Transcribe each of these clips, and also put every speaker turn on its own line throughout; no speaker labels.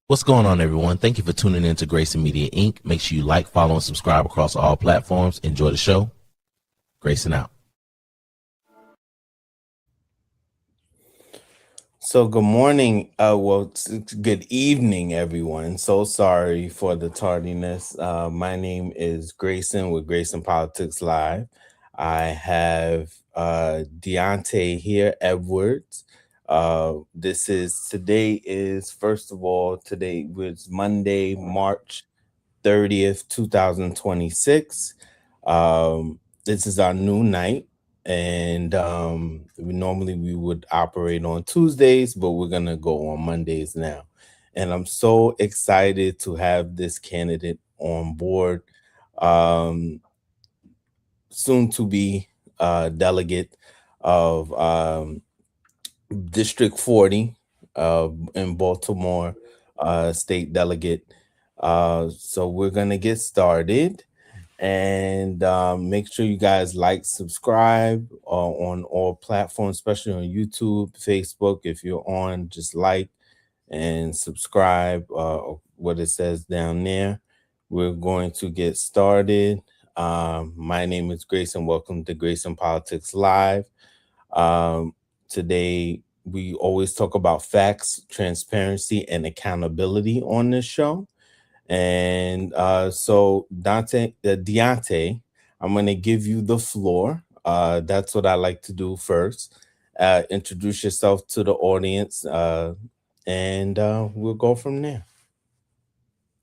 What's going on, everyone? Thank you for tuning in to Grayson Media Inc. Make sure you like, follow, and subscribe across all platforms. Enjoy the show. Grayson out.
So good morning, good evening, everyone. So sorry for the tardiness. My name is Grayson with Grayson Politics Live. I have Dante here, Edwards. Today was Monday, March 30th, 2026. This is our new night, and we would operate on Tuesdays, but we're gonna go on Mondays now. And I'm so excited to have this candidate on board, soon to be delegate of District 40 in Baltimore, state delegate. So we're gonna get started, and make sure you guys like, subscribe on all platforms, especially on YouTube, Facebook. If you're on, just like and subscribe, what it says down there. We're going to get started. My name is Grayson. Welcome to Grayson Politics Live. Today we always talk about facts, transparency, and accountability on this show. And so Deontay, I'm going to give you the floor. That's what I like to do first. Introduce yourself to the audience, and we'll go from there.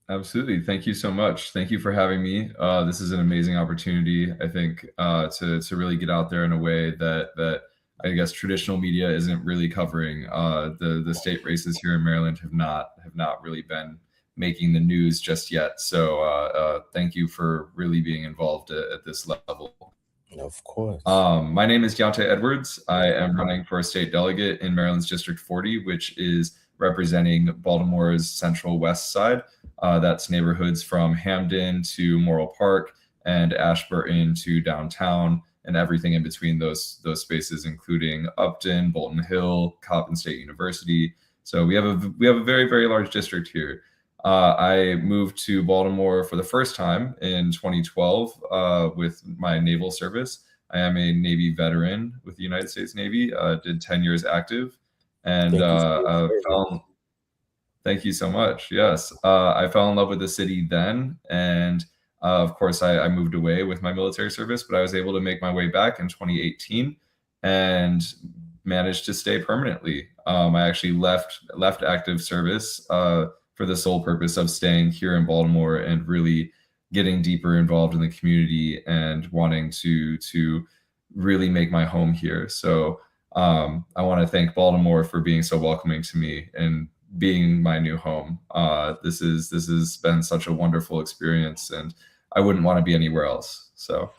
Absolutely. Thank you so much. Thank you for having me. This is an amazing opportunity, I think, to really get out there in a way that I guess traditional media isn't really covering. The state races here in Maryland have not really been making the news just yet. So thank you for really being involved at this level.
Of course.
My name is Dante Edwards. I am running for a state delegate in Maryland's District 40, which is representing Baltimore's central west side. That's neighborhoods from Hamden to Morrill Park and Ashburton to downtown, and everything in between those spaces, including Upton, Bolton Hill, Coppin State University. So we have a very, very large district here. I moved to Baltimore for the first time in 2012 with my naval service. I am a Navy veteran with the United States Navy. Did 10 years active, and thank you so much. Yes, I fell in love with the city then, and of course I moved away with my military service, but I was able to make my way back in 2018 and managed to stay permanently. I actually left active service for the sole purpose of staying here in Baltimore and really getting deeper involved in the community and wanting to really make my home here. So I want to thank Baltimore for being so welcoming to me and being my new home. This has been such a wonderful experience, and I wouldn't want to be anywhere else. So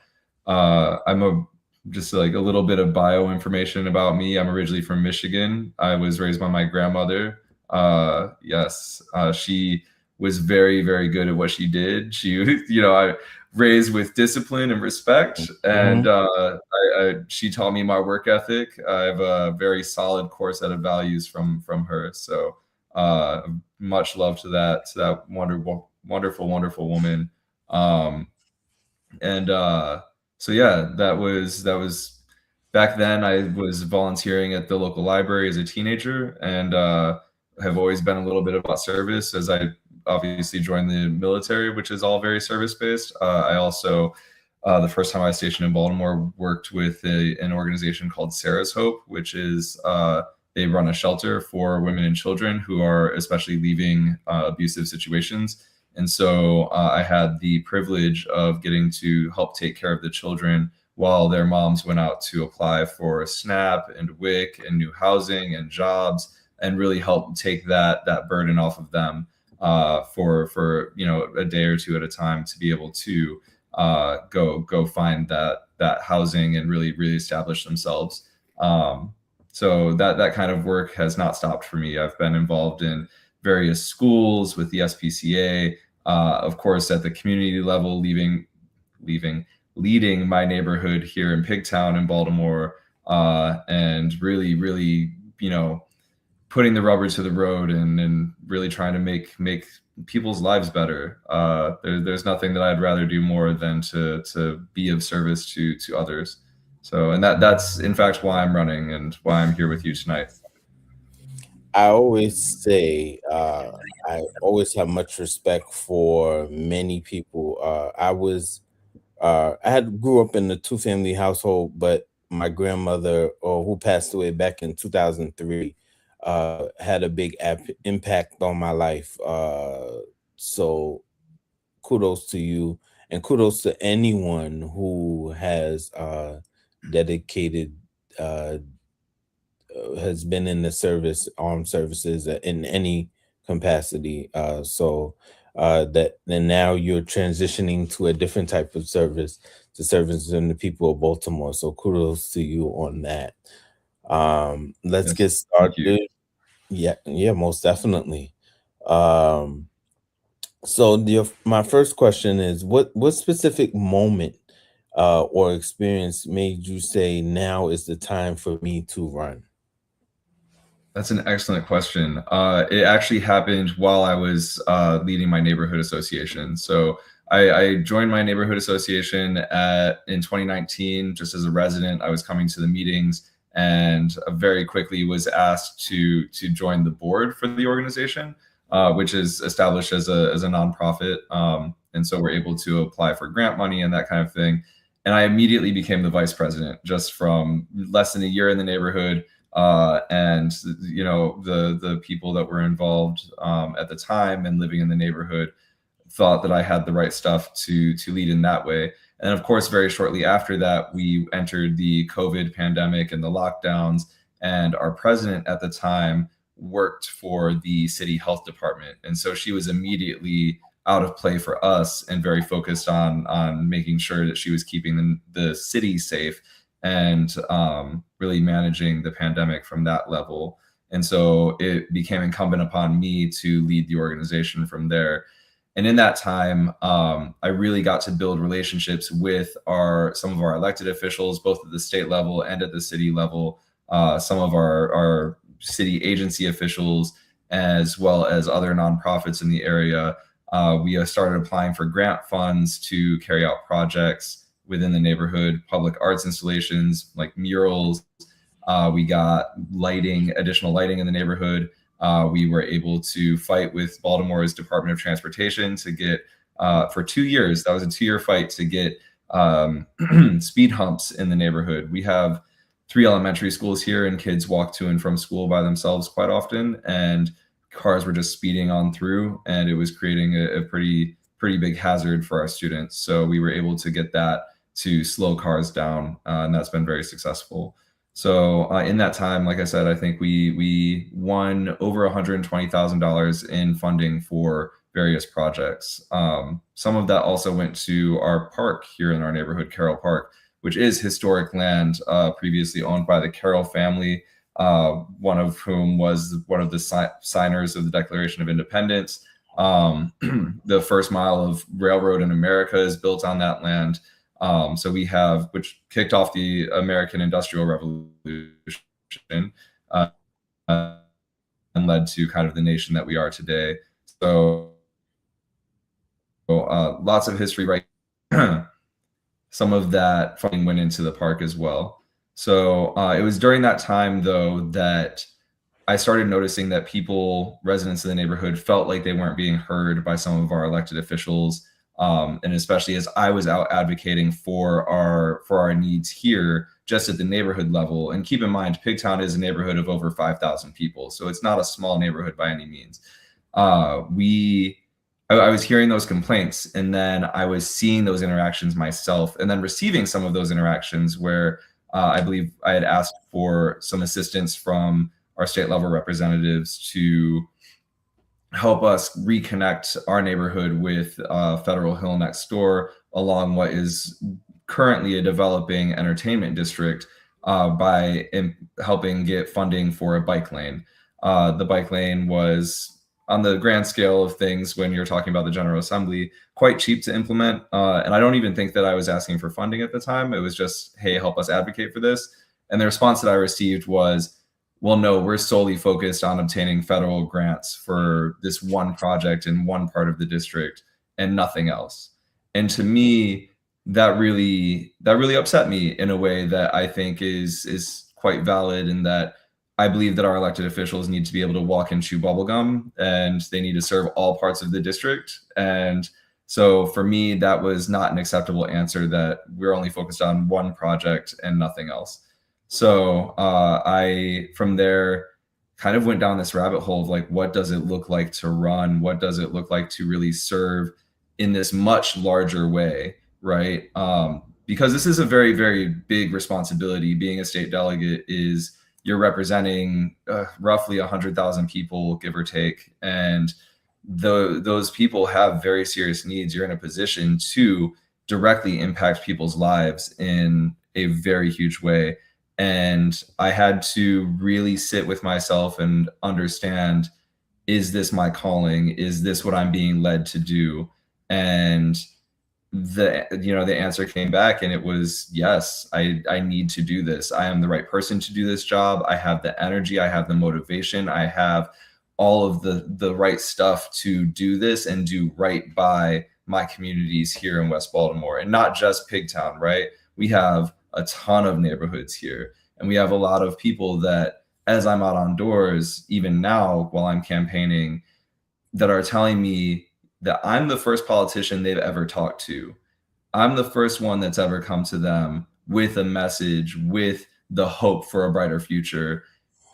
just like a little bit of bio information about me. I'm originally from Michigan. I was raised by my grandmother. She was very, very good at what she did. She, I raised with discipline and respect, and she taught me my work ethic. I have a very solid core set of values from her. So much love to that wonderful, wonderful, wonderful woman. So yeah, that was back then. I was volunteering at the local library as a teenager, and have always been a little bit about service, as I obviously joined the military, which is all very service-based. I also, the first time I was stationed in Baltimore, worked with an organization called Sarah's Hope, which is they run a shelter for women and children who are especially leaving abusive situations. And so I had the privilege of getting to help take care of the children while their moms went out to apply for SNAP and WIC and new housing and jobs, and really help take that burden off of them for a day or two at a time, to be able to go find that housing and really establish themselves. So that kind of work has not stopped for me. I've been involved in various schools with the SPCA, of course, at the community level, leading my neighborhood here in Pigtown in Baltimore, and really, putting the rubber to the road and really trying to make people's lives better. There's nothing that I'd rather do more than to be of service to others. So, and that's in fact why I'm running and why I'm here with you tonight.
I always say I always have much respect for many people. I grew up in a 2-family household, but my grandmother, who passed away back in 2003, had a big impact on my life. So kudos to you, and kudos to anyone who has dedicated has been in the armed services in any capacity. That then now you're transitioning to a different type of service, to servicing the people of Baltimore. So kudos to you on that. Let's get started. Yeah, most definitely. So my first question is, what specific moment or experience made you say now is the time for me to run?
That's an excellent question. It actually happened while I was leading my neighborhood association. So I joined my neighborhood association in 2019, just as a resident. I was coming to the meetings and very quickly was asked to join the board for the organization, which is established as a nonprofit. And so we're able to apply for grant money and that kind of thing. And I immediately became the vice president just from less than a year in the neighborhood. And the people that were involved at the time and living in the neighborhood thought that I had the right stuff to lead in that way. And of course, very shortly after that, we entered the COVID pandemic and the lockdowns. And our president at the time worked for the city health department, and so she was immediately out of play for us and very focused on making sure that she was keeping the city safe and really managing the pandemic from that level. And so it became incumbent upon me to lead the organization from there. And in that time, I really got to build relationships with some of our elected officials, both at the state level and at the city level, some of our city agency officials, as well as other nonprofits in the area. We started applying for grant funds to carry out projects within the neighborhood, public arts installations like murals. We got additional lighting in the neighborhood. We were able to fight with Baltimore's Department of Transportation to get, for 2 years, that was a 2-year fight to get speed humps in the neighborhood. We have 3 elementary schools here, and kids walk to and from school by themselves quite often, and cars were just speeding on through, and it was creating a pretty big hazard for our students. So we were able to get that to slow cars down, and that's been very successful. So in that time, like I said, I think we won over $120,000 in funding for various projects. Some of that also went to our park here in our neighborhood, Carroll Park, which is historic land previously owned by the Carroll family, one of whom was one of the signers of the Declaration of Independence. The first mile of railroad in America is built on that land. So we have, which kicked off the American Industrial Revolution and led to kind of the nation that we are today. So lots of history, right? Some of that funding went into the park as well. So it was during that time, though, that I started noticing that residents of the neighborhood, felt like they weren't being heard by some of our elected officials. And especially as I was out advocating for our needs here, just at the neighborhood level. And keep in mind, Pigtown is a neighborhood of over 5,000 people, so it's not a small neighborhood by any means. I was hearing those complaints, and then I was seeing those interactions myself, and then receiving some of those interactions where I believe I had asked for some assistance from our state level representatives to help us reconnect our neighborhood with Federal Hill next door, along what is currently a developing entertainment district, by helping get funding for a bike lane. The bike lane was, on the grand scale of things, when you're talking about the General Assembly, quite cheap to implement. And I don't even think that I was asking for funding at the time. It was just, hey, help us advocate for this. And the response that I received was, well, no, we're solely focused on obtaining federal grants for this one project in one part of the district and nothing else. And to me, that really upset me in a way that I think is quite valid, in that I believe that our elected officials need to be able to walk and chew bubblegum, and they need to serve all parts of the district. And so for me, that was not an acceptable answer, that we're only focused on one project and nothing else. So I, from there, kind of went down this rabbit hole of like, what does it look like to run? What does it look like to really serve in this much larger way, right? Because this is a very, very big responsibility. Being a state delegate is, you're representing roughly 100,000 people, give or take. And those people have very serious needs. You're in a position to directly impact people's lives in a very huge way. And I had to really sit with myself and understand, is this my calling? Is this what I'm being led to do? And the answer came back, and it was, yes, I need to do this. I am the right person to do this job. I have the energy, I have the motivation, I have all of the right stuff to do this and do right by my communities here in West Baltimore, and not just Pigtown, right? We have a ton of neighborhoods here, and we have a lot of people that, as I'm out on doors, even now while I'm campaigning, that are telling me that I'm the first politician they've ever talked to. I'm the first one that's ever come to them with a message, with the hope for a brighter future.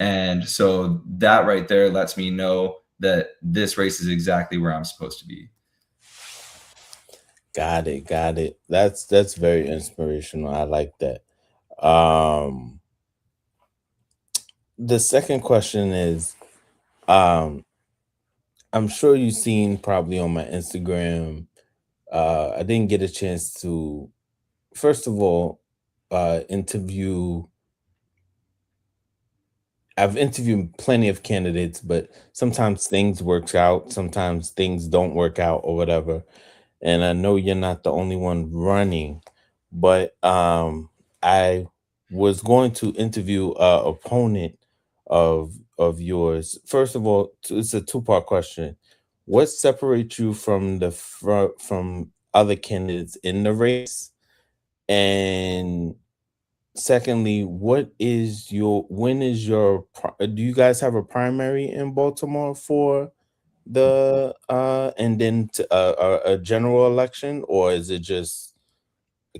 And so that right there lets me know that this race is exactly where I'm supposed to be.
Got it. That's very inspirational. I like that. The second question is, I'm sure you've seen probably on my Instagram. I didn't get a chance to, first of all, interview. I've interviewed plenty of candidates, but sometimes things work out, sometimes things don't work out or whatever. And I know you're not the only one running, but I was going to interview a opponent of yours. First of all, it's a two-part question. What separates you from from other candidates in the race? And secondly, when is your do you guys have a primary in Baltimore for the and then a general election, or is it just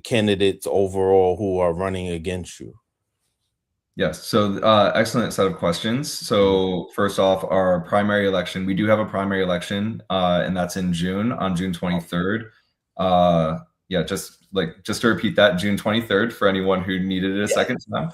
candidates overall who are running against you?
Yes. So excellent set of questions. So first off, our primary election, we do have a primary election, and that's in June, on June 23rd. Yeah, just to repeat that, June 23rd, for anyone who needed it a second time.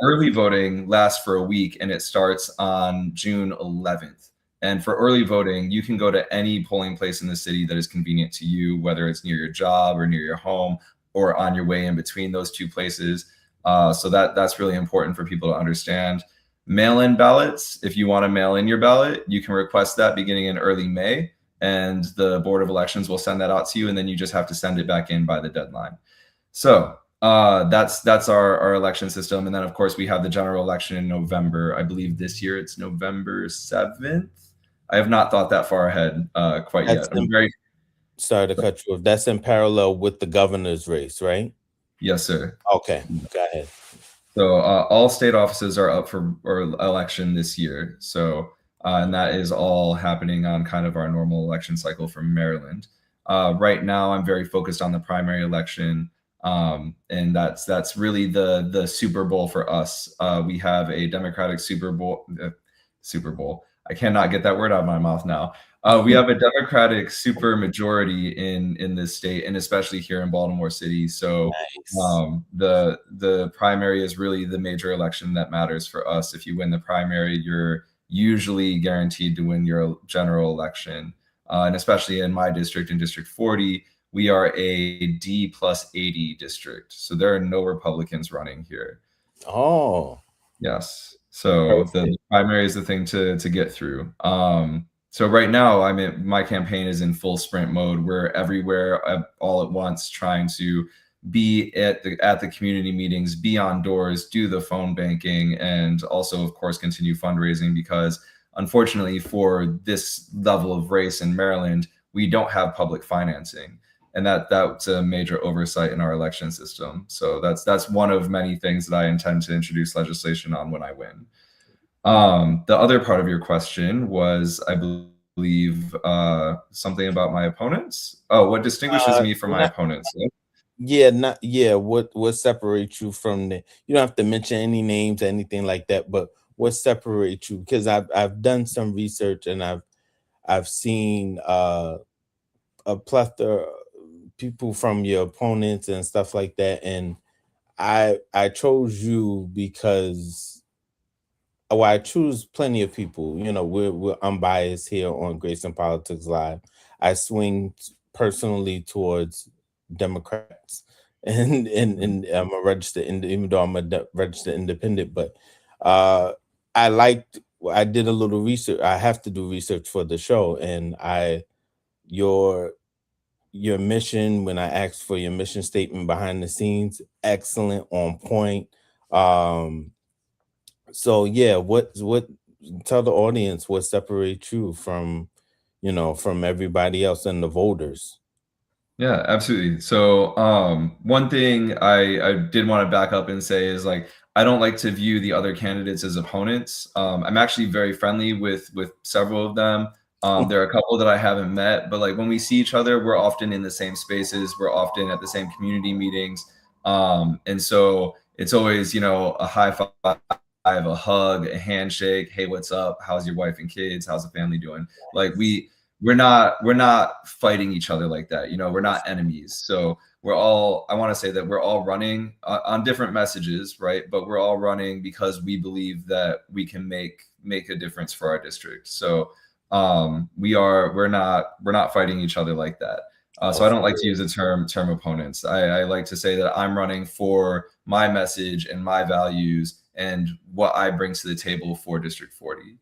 Early voting lasts for a week, and it starts on June 11th. And for early voting, you can go to any polling place in the city that is convenient to you, whether it's near your job or near your home or on your way in between those two places. So that's really important for people to understand. Mail-in ballots, if you want to mail in your ballot, you can request that beginning in early May, and the Board of Elections will send that out to you, and then you just have to send it back in by the deadline. So that's our election system. And then, of course, we have the general election in November. I believe this year it's November 7th. I have not thought that far ahead quite yet.
Sorry to cut you off. That's in parallel with the governor's race, right?
Yes, sir.
Okay, go ahead.
So all state offices are up for election this year. So and that is all happening on kind of our normal election cycle for Maryland. Right now, I'm very focused on the primary election, and that's really the Super Bowl for us. We have a Democratic Super Bowl. I cannot get that word out of my mouth now. We have a Democratic super majority in this state, and especially here in Baltimore City. So nice. The primary is really the major election that matters for us. If you win the primary, you're usually guaranteed to win your general election. And especially in my district, in District 40, we are a D+80 district. So there are no Republicans running here.
Oh.
Yes. So the primary is the thing to get through. So right now, my campaign is in full sprint mode. We're everywhere all at once, trying to be at the community meetings, be on doors, do the phone banking, and also, of course, continue fundraising, because unfortunately for this level of race in Maryland, we don't have public financing. And that's a major oversight in our election system. So that's one of many things that I intend to introduce legislation on when I win. The other part of your question was, I believe, something about my opponents. Oh, what distinguishes me from my opponents?
What separates you from the, you don't have to mention any names or anything like that, but what separates you? Because I've done some research and I've seen a plethora of people from your opponents and stuff like that, and I chose you because, well, I choose plenty of people. You know, we're unbiased here on Grayson Politics Live. I swing personally towards Democrats, and I'm a registered, even though I'm a registered independent, but I did a little research. I have to do research for the show, and your mission, when I asked for your mission statement behind the scenes, excellent, on point. So yeah, what tell the audience what separates you from, from everybody else and the voters.
Yeah, absolutely. So one thing I did want to back up and say is, like, I don't like to view the other candidates as opponents. I'm actually very friendly with several of them. There are a couple that I haven't met, but like when we see each other, we're often in the same spaces. We're often at the same community meetings. And so it's always, a high five, a hug, a handshake. Hey, what's up? How's your wife and kids? How's the family doing? Like we're not fighting each other like that. We're not enemies. So I want to say that we're all running on different messages, right? But we're all running because we believe that we can make a difference for our district. So we're not fighting each other like that. So I don't like to use the term opponents. I like to say that I'm running for my message and my values and what I bring to the table for District 40.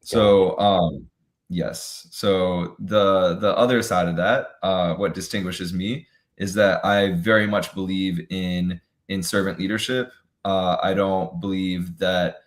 So yes. So the other side of that, what distinguishes me is that I very much believe in servant leadership. I don't believe that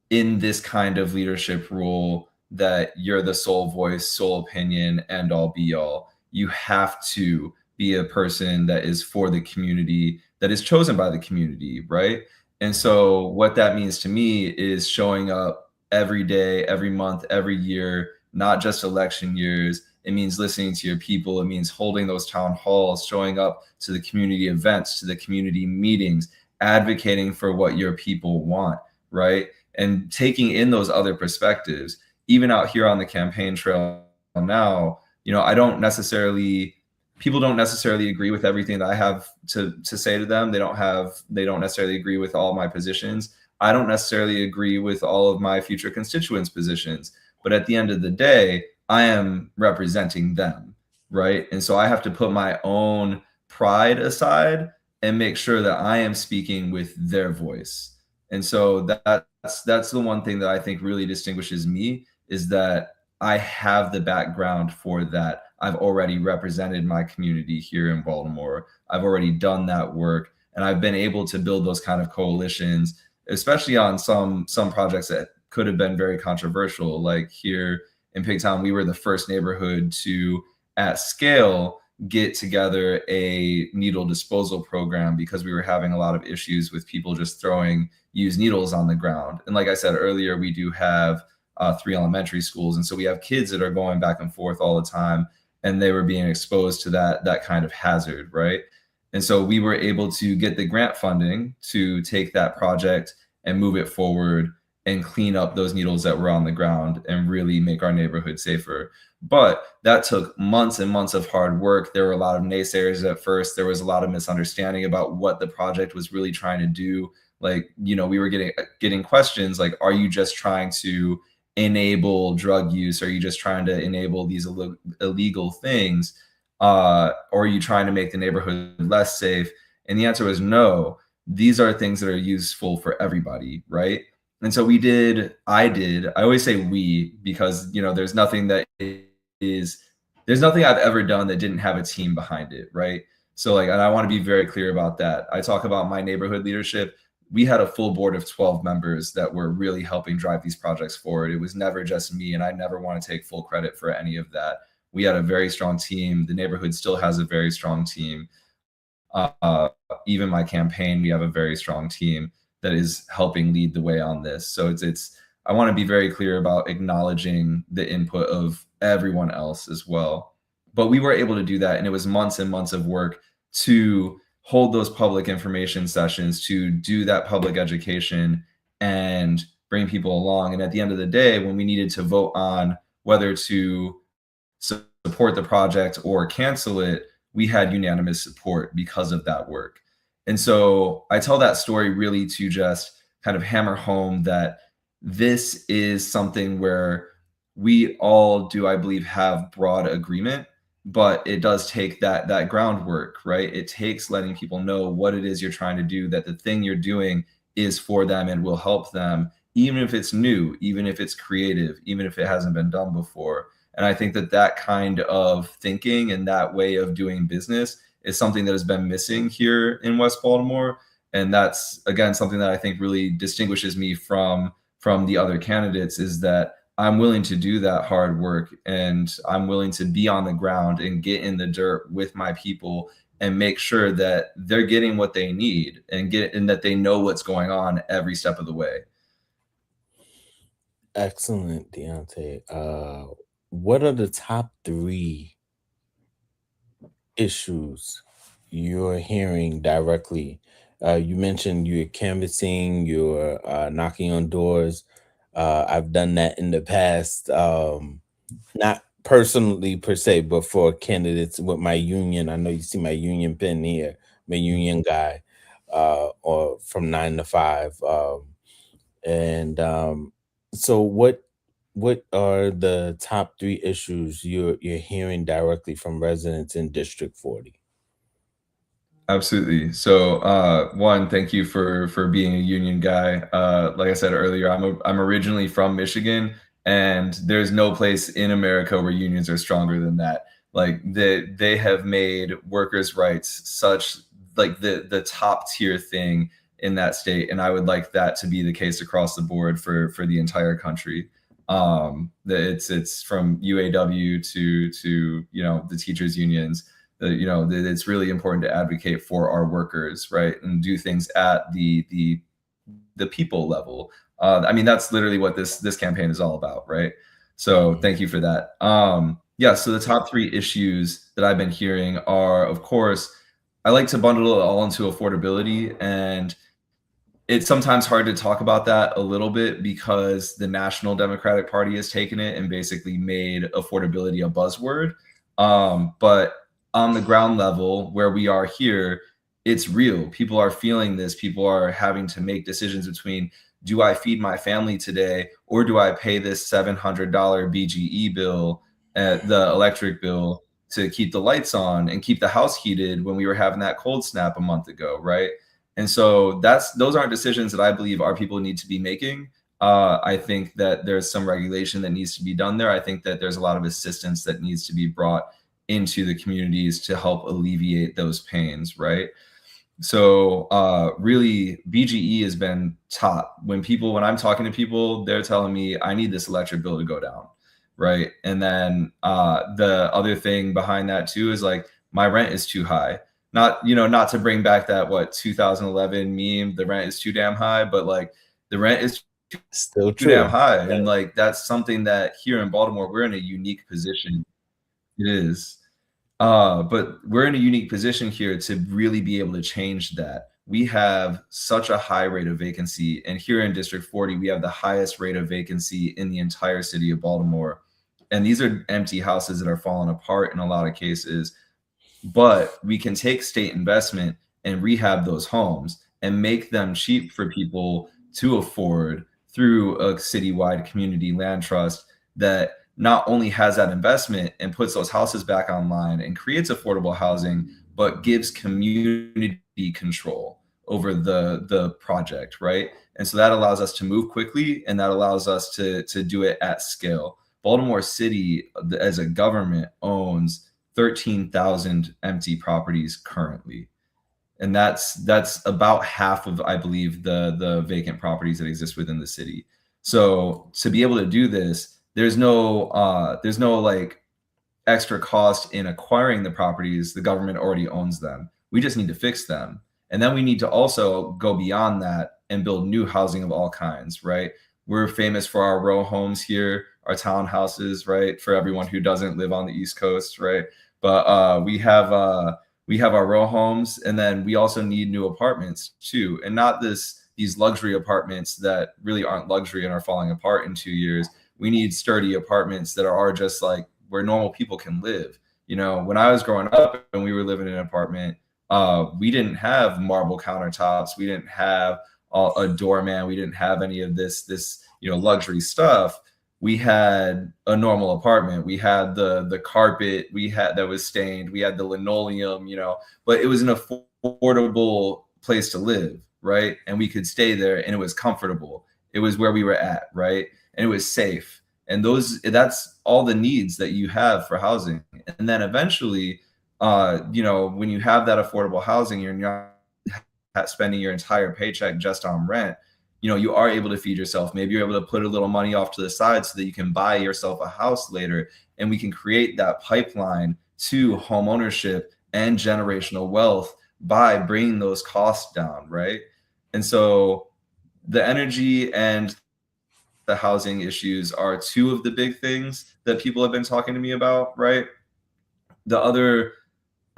in this kind of leadership role that you're the sole voice, sole opinion, end all be all. You have to be a person that is for the community, that is chosen by the community, right? And so what that means to me is showing up every day, every month, every year, not just election years. It means listening to your people. It means holding those town halls, showing up to the community events, to the community meetings, advocating for what your people want, right? And taking in those other perspectives. Even out here on the campaign trail now, people don't necessarily agree with everything that I have to say to them. They don't necessarily agree with all my positions. I don't necessarily agree with all of my future constituents' positions. But at the end of the day, I am representing them, right? And so I have to put my own pride aside and make sure that I am speaking with their voice. And so that's the one thing that I think really distinguishes me, is that I have the background for that. I've already represented my community here in Baltimore. I've already done that work, and I've been able to build those kind of coalitions, especially on some projects that could have been very controversial. Like here in Pigtown, we were the first neighborhood to, at scale, get together a needle disposal program because we were having a lot of issues with people just throwing used needles on the ground. And like I said earlier, we do have 3 elementary schools. And so we have kids that are going back and forth all the time, and they were being exposed to that kind of hazard, right? And so we were able to get the grant funding to take that project and move it forward and clean up those needles that were on the ground and really make our neighborhood safer. But that took months and months of hard work. There were a lot of naysayers at first. There was a lot of misunderstanding about what the project was really trying to do. Like, we were getting questions like, are you just trying to enable drug use? Are you just trying to enable these illegal things? Or are you trying to make the neighborhood less safe? And the answer was no. These are things that are useful for everybody, right? And so I always say we, because, there's nothing I've ever done that didn't have a team behind it, right? So like, and I want to be very clear about that. I talk about my neighborhood leadership. We had a full board of 12 members that were really helping drive these projects forward. It was never just me, and I never want to take full credit for any of that. We had a very strong team. The neighborhood still has a very strong team. Even my campaign, we have a very strong team that is helping lead the way on this. So it's I want to be very clear about acknowledging the input of everyone else as well. But we were able to do that, and it was months and months of work to hold those public information sessions, to do that public education and bring people along. And at the end of the day, when we needed to vote on whether to support the project or cancel it, we had unanimous support because of that work. And so I tell that story really to just kind of hammer home that this is something where we all do, I believe, have broad agreement, but it does take that groundwork, right? It takes letting people know what it is you're trying to do, that the thing you're doing is for them and will help them, even if it's new, even if it's creative, even if it hasn't been done before. And I think that kind of thinking and that way of doing business is something that has been missing here in West Baltimore. And that's, again, something that I think really distinguishes me from the other candidates, is that I'm willing to do that hard work, and I'm willing to be on the ground and get in the dirt with my people and make sure that they're getting what they need and that they know what's going on every step of the way.
Excellent, DIANTE. What are the top 3 issues you're hearing directly? You mentioned you're canvassing, you're knocking on doors. I've done that in the past, not personally per se, but for candidates with my union. I know you see my union pin here, my union guy, or from 9 to 5. So what are the top 3 issues you're hearing directly from residents in District 40?
Absolutely. So, one, thank you for being a union guy. Like I said earlier, I'm originally from Michigan, and there's no place in America where unions are stronger than that. Like they have made workers' rights such like the top tier thing in that state, and I would like that to be the case across the board for the entire country. It's from UAW to the teachers unions. It's really important to advocate for our workers, right, and do things at the people level. I mean, that's literally what this campaign is all about, right? So thank you for that. So the top 3 issues that I've been hearing are, of course, I like to bundle it all into affordability, and it's sometimes hard to talk about that a little bit because the National Democratic Party has taken it and basically made affordability a buzzword. But on the ground level where we are here, it's real. People are feeling this. People are having to make decisions between, do I feed my family today, or do I pay this $700 BGE bill, the electric bill, to keep the lights on and keep the house heated when we were having that cold snap a month ago, right? And so those aren't decisions that I believe our people need to be making. I think that there's some regulation that needs to be done there. I think that there's a lot of assistance that needs to be brought into the communities to help alleviate those pains, right? So really, BGE has been top. When I'm talking to people, they're telling me I need this electric bill to go down, right? And then the other thing behind that too is like, my rent is too high. Not to bring back that 2011 meme, the rent is too damn high, but like the rent is
still
too damn high. And like that's something that here in Baltimore, we're in a unique position. It is. But we're in a unique position here to really be able to change that. We have such a high rate of vacancy, and here in District 40, we have the highest rate of vacancy in the entire city of Baltimore. And these are empty houses that are falling apart in a lot of cases. But we can take state investment and rehab those homes and make them cheap for people to afford through a citywide community land trust that not only has that investment and puts those houses back online and creates affordable housing, but gives community control over the project, right? And so that allows us to move quickly, and that allows us to do it at scale. Baltimore City, as a government, owns 13,000 empty properties currently. And that's about half of, I believe, the vacant properties that exist within the city. So to be able to do this, there's no like extra cost in acquiring the properties. The government already owns them. We just need to fix them. And then we need to also go beyond that and build new housing of all kinds, right? We're famous for our row homes here, our townhouses, right? For everyone who doesn't live on the East Coast, right? But we have our row homes, and then we also need new apartments too, and not these luxury apartments that really aren't luxury and are falling apart in 2 years. We need sturdy apartments that are just like where normal people can live. You know, when I was growing up and we were living in an apartment, we didn't have marble countertops, we didn't have a doorman, we didn't have any of this luxury stuff. We had a normal apartment. We had the carpet that was stained. We had the linoleum, but it was an affordable place to live, right? And we could stay there, and it was comfortable. It was where we were at, right? And it was safe. And that's all the needs that you have for housing. And then eventually, when you have that affordable housing, you're not spending your entire paycheck just on rent. You are able to feed yourself. Maybe you're able to put a little money off to the side so that you can buy yourself a house later. And we can create that pipeline to home ownership and generational wealth by bringing those costs down, right? And so the energy and the housing issues are two of the big things that people have been talking to me about, right? The other,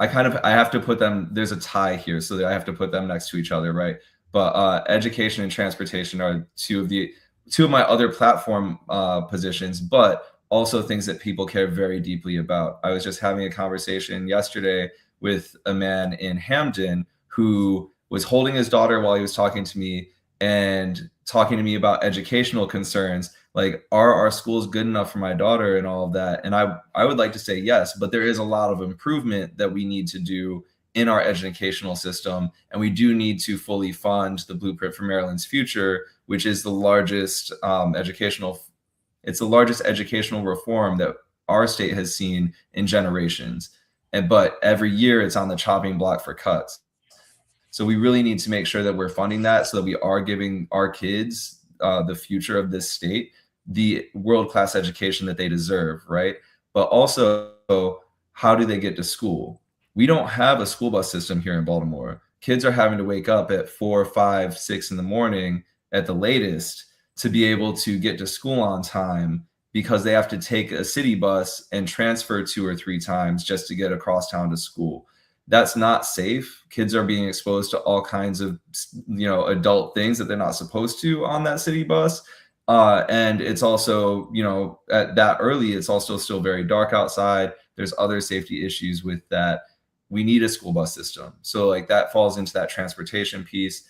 I have to put them, there's a tie here, so that I have to put them next to each other, right? But education and transportation are two of my other platform positions, but also things that people care very deeply about. I was just having a conversation yesterday with a man in Hamden who was holding his daughter while he was talking to me and talking to me about educational concerns. Like, are our schools good enough for my daughter and all of that? And I would like to say yes, but there is a lot of improvement that we need to do in our educational system. And we do need to fully fund the Blueprint for Maryland's Future, which is the largest educational reform that our state has seen in generations. But every year it's on the chopping block for cuts. So we really need to make sure that we're funding that so that we are giving our kids, the future of this state, the world-class education that they deserve, right? But also, how do they get to school? We don't have a school bus system here in Baltimore. Kids are having to wake up at 4, 5, 6 in the morning at the latest to be able to get to school on time, because they have to take a city bus and transfer 2 or 3 times just to get across town to school. That's not safe. Kids are being exposed to all kinds of, adult things that they're not supposed to on that city bus. And it's also, at that early, it's also still very dark outside. There's other safety issues with that. We need a school bus system. So like that falls into that transportation piece.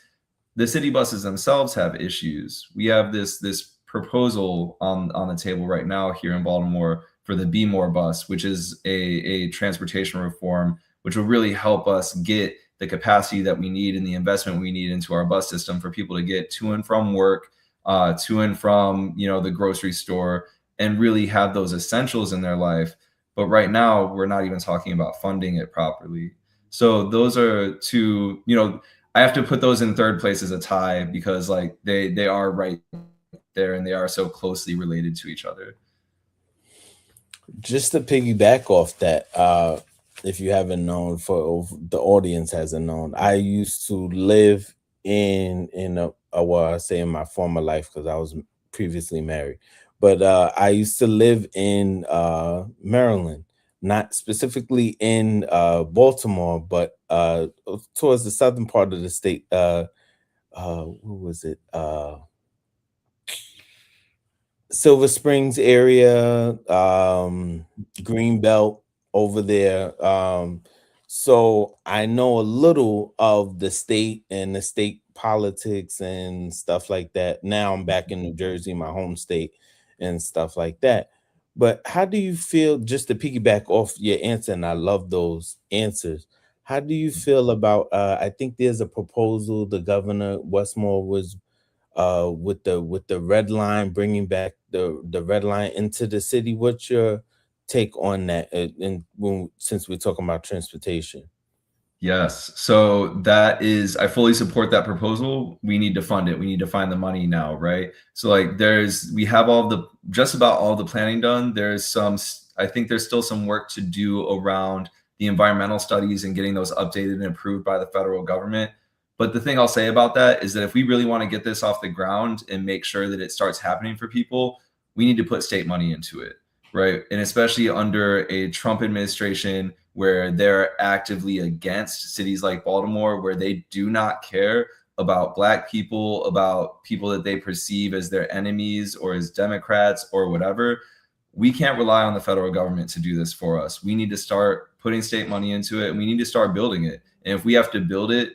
The city buses themselves have issues. We have this proposal on the table right now here in Baltimore for the Be More bus, which is a transportation reform, which will really help us get the capacity that we need and the investment we need into our bus system for people to get to and from work, to and from, the grocery store, and really have those essentials in their life. But right now, we're not even talking about funding it properly. So those are two, I have to put those in third place as a tie, because like they are right there and they are so closely related to each other.
Just to piggyback off that, if you haven't known, for the audience hasn't known, I used to live in my former life, because I was previously married. But I used to live in Maryland, not specifically in Baltimore, but towards the southern part of the state. What was it? Silver Springs area, Greenbelt over there. So I know a little of the state and the state politics and stuff like that. Now I'm back in New Jersey, my home state, and stuff like that. But how do you feel, just to piggyback off your answer, and I love those answers, how do you feel about, I think there's a proposal, the governor, Westmore, was with the red line, bringing back the red line into the city. What's your take on that, since we're talking about transportation?
Yes. So that is, I fully support that proposal. We need to fund it. We need to find the money now, right? So like we have just about all the planning done. I think there's still some work to do around the environmental studies and getting those updated and approved by the federal government. But the thing I'll say about that is that if we really want to get this off the ground and make sure that it starts happening for people, we need to put state money into it, right? And especially under a Trump administration where they're actively against cities like Baltimore, where they do not care about Black people, about people that they perceive as their enemies or as Democrats or whatever. We can't rely on the federal government to do this for us. We need to start putting state money into it, and we need to start building it. And if we have to build it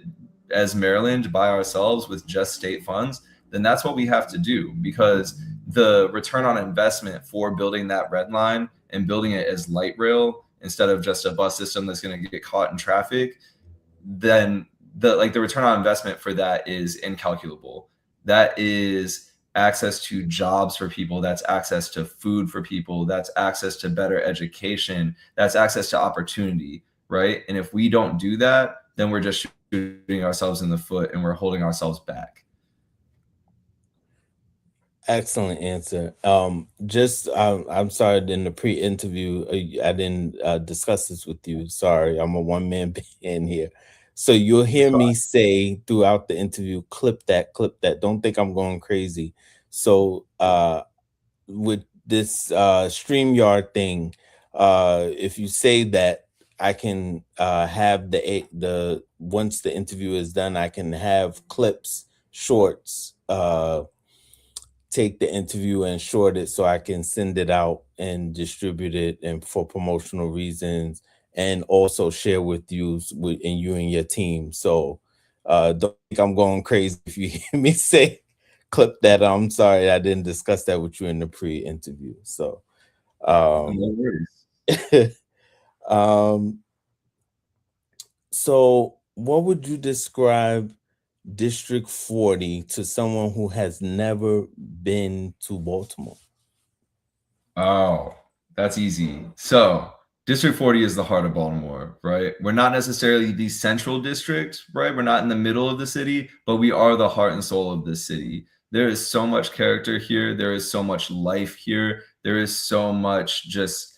as Maryland by ourselves with just state funds, then that's what we have to do, because the return on investment for building that red line and building it as light rail instead of just a bus system that's going to get caught in traffic, then the return on investment for that is incalculable. That is access to jobs for people. That's access to food for people. That's access to better education. That's access to opportunity, right? And if we don't do that, then we're just shooting ourselves in the foot and we're holding ourselves back.
Excellent answer. I'm sorry, in the pre-interview, I didn't discuss this with you. Sorry, I'm a one-man band here. So you'll hear me say throughout the interview, clip that. Don't think I'm going crazy. So with this StreamYard thing, if you say that, I can have the once the interview is done, I can have clips, shorts, take the interview and short it so I can send it out and distribute it and for promotional reasons, and also share with you and you and your team. So don't think I'm going crazy if you hear me say clip that. I'm sorry, I didn't discuss that with you in the pre-interview. So
No worries.
So what would you describe District 40 to someone who has never been to Baltimore?
Oh, that's easy. So District 40 is the heart of Baltimore, right? We're not necessarily the central district, right? We're not in the middle of the city, but we are the heart and soul of the city. There is so much character here. There is so much life here. There is so much just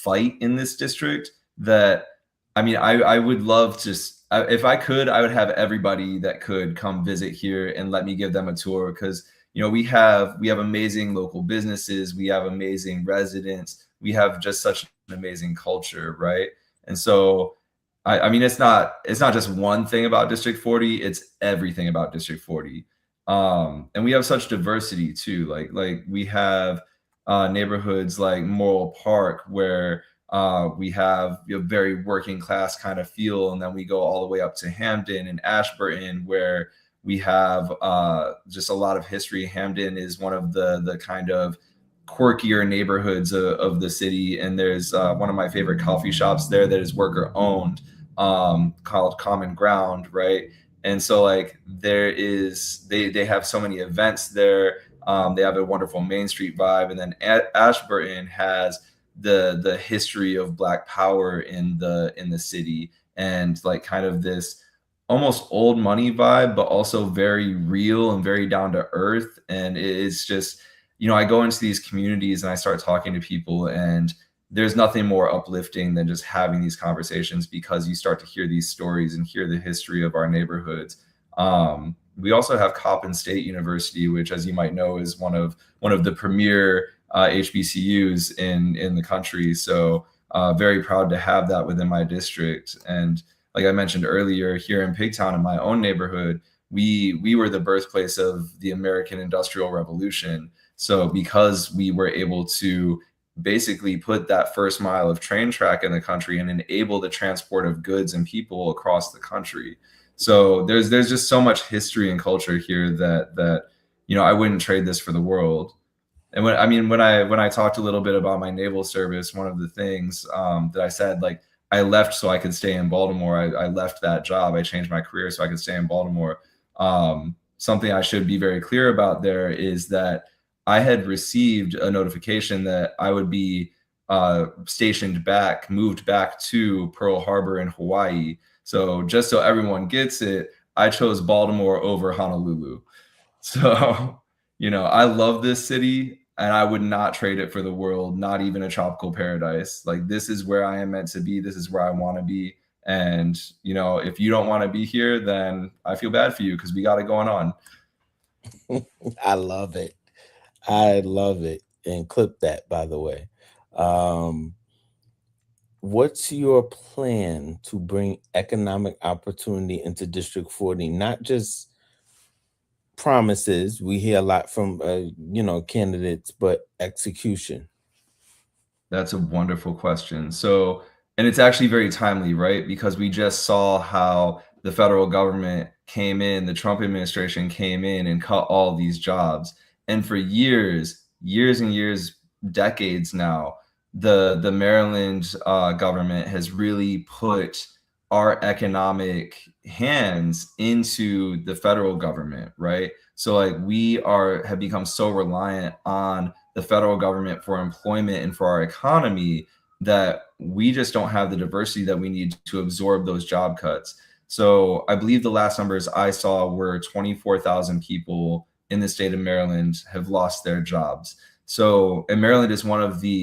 fight in this district that, I mean, I would love to, if I could, I would have everybody that could come visit here and let me give them a tour, because you know we have amazing local businesses, we have amazing residents, we have just such an amazing culture, right? And so I mean it's not just one thing about District 40, it's everything about District 40. And we have such diversity too. Like we have neighborhoods like Morrill Park where we have a very working class kind of feel, and then we go all the way up to Hampden and Ashburton where we have just a lot of history. Hampden is one of the kind of quirkier neighborhoods of the city, and there's one of my favorite coffee shops there that is worker owned, called Common Ground, right? And so like they have so many events there. They have a wonderful Main Street vibe, and then Ashburton has the history of Black power in the city, and like kind of this almost old money vibe, but also very real and very down to earth. And it's just, you know, I go into these communities and I start talking to people, and there's nothing more uplifting than just having these conversations, because you start to hear these stories and hear the history of our neighborhoods. We also have Coppin State University, which, as you might know, is one of the premier HBCUs in the country. So very proud to have that within my district. And like I mentioned earlier, here in Pigtown, in my own neighborhood, we were the birthplace of the American Industrial Revolution. So because we were able to basically put that first mile of train track in the country and enable the transport of goods and people across the country. So there's just so much history and culture here that you know I wouldn't trade this for the world. And when I talked a little bit about my naval service, one of the things that I said, like, I left so I could stay in Baltimore. I left that job. I changed my career so I could stay in Baltimore. Something I should be very clear about there is that I had received a notification that I would be moved back to Pearl Harbor in Hawaii. So just so everyone gets it, I chose Baltimore over Honolulu. So, I love this city and I would not trade it for the world, not even a tropical paradise. Like, this is where I am meant to be. This is where I want to be. And, if you don't want to be here, then I feel bad for you because we got it going on.
I love it. I love it. And clip that, by the way. What's your plan to bring economic opportunity into District 40? Not just promises. We hear a lot from, candidates, but execution.
That's a wonderful question. So, and it's actually very timely, right? Because we just saw how the federal government came in, the Trump administration came in and cut all these jobs. And for years and years, decades now, the Maryland government has really put our economic hands into the federal government, right? So like we have become so reliant on the federal government for employment and for our economy that we just don't have the diversity that we need to absorb those job cuts. So I believe the last numbers I saw were 24,000 people in the state of Maryland have lost their jobs. So, and Maryland is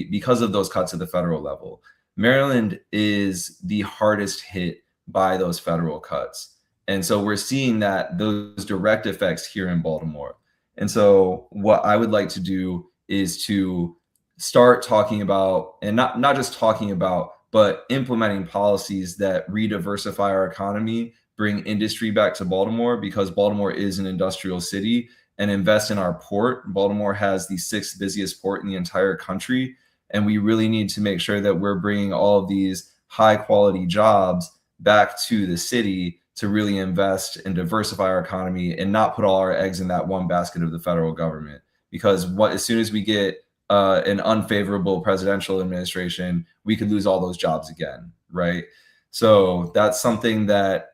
because of those cuts at the federal level, Maryland is the hardest hit by those federal cuts. And so we're seeing those direct effects here in Baltimore. And so what I would like to do is to start talking about, and not just talking about, but implementing policies that re-diversify our economy, bring industry back to Baltimore, because Baltimore is an industrial city, and invest in our port. Baltimore has the 6th busiest port in the entire country. And we really need to make sure that we're bringing all of these high quality jobs back to the city to really invest and diversify our economy and not put all our eggs in that one basket of the federal government. Because as soon as we get an unfavorable presidential administration, we could lose all those jobs again, right? So that's something that,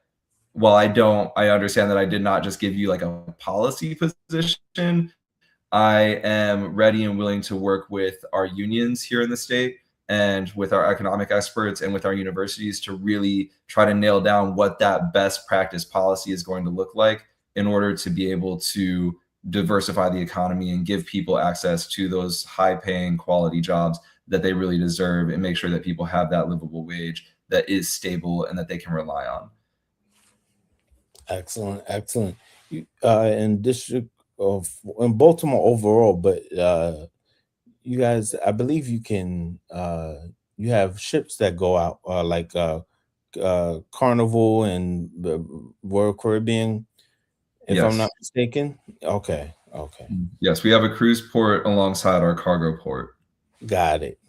while I understand that I did not just give you like a policy position, I am ready and willing to work with our unions here in the state and with our economic experts and with our universities to really try to nail down what that best practice policy is going to look like in order to be able to diversify the economy and give people access to those high paying quality jobs that they really deserve, and make sure that people have that livable wage that is stable and that they can rely on.
Excellent. In Baltimore overall, but you guys, I believe you can. You have ships that go out, like Carnival and the Royal Caribbean, if
Yes.
I'm not mistaken. Okay.
Yes, we have a cruise port alongside our cargo port.
Got it.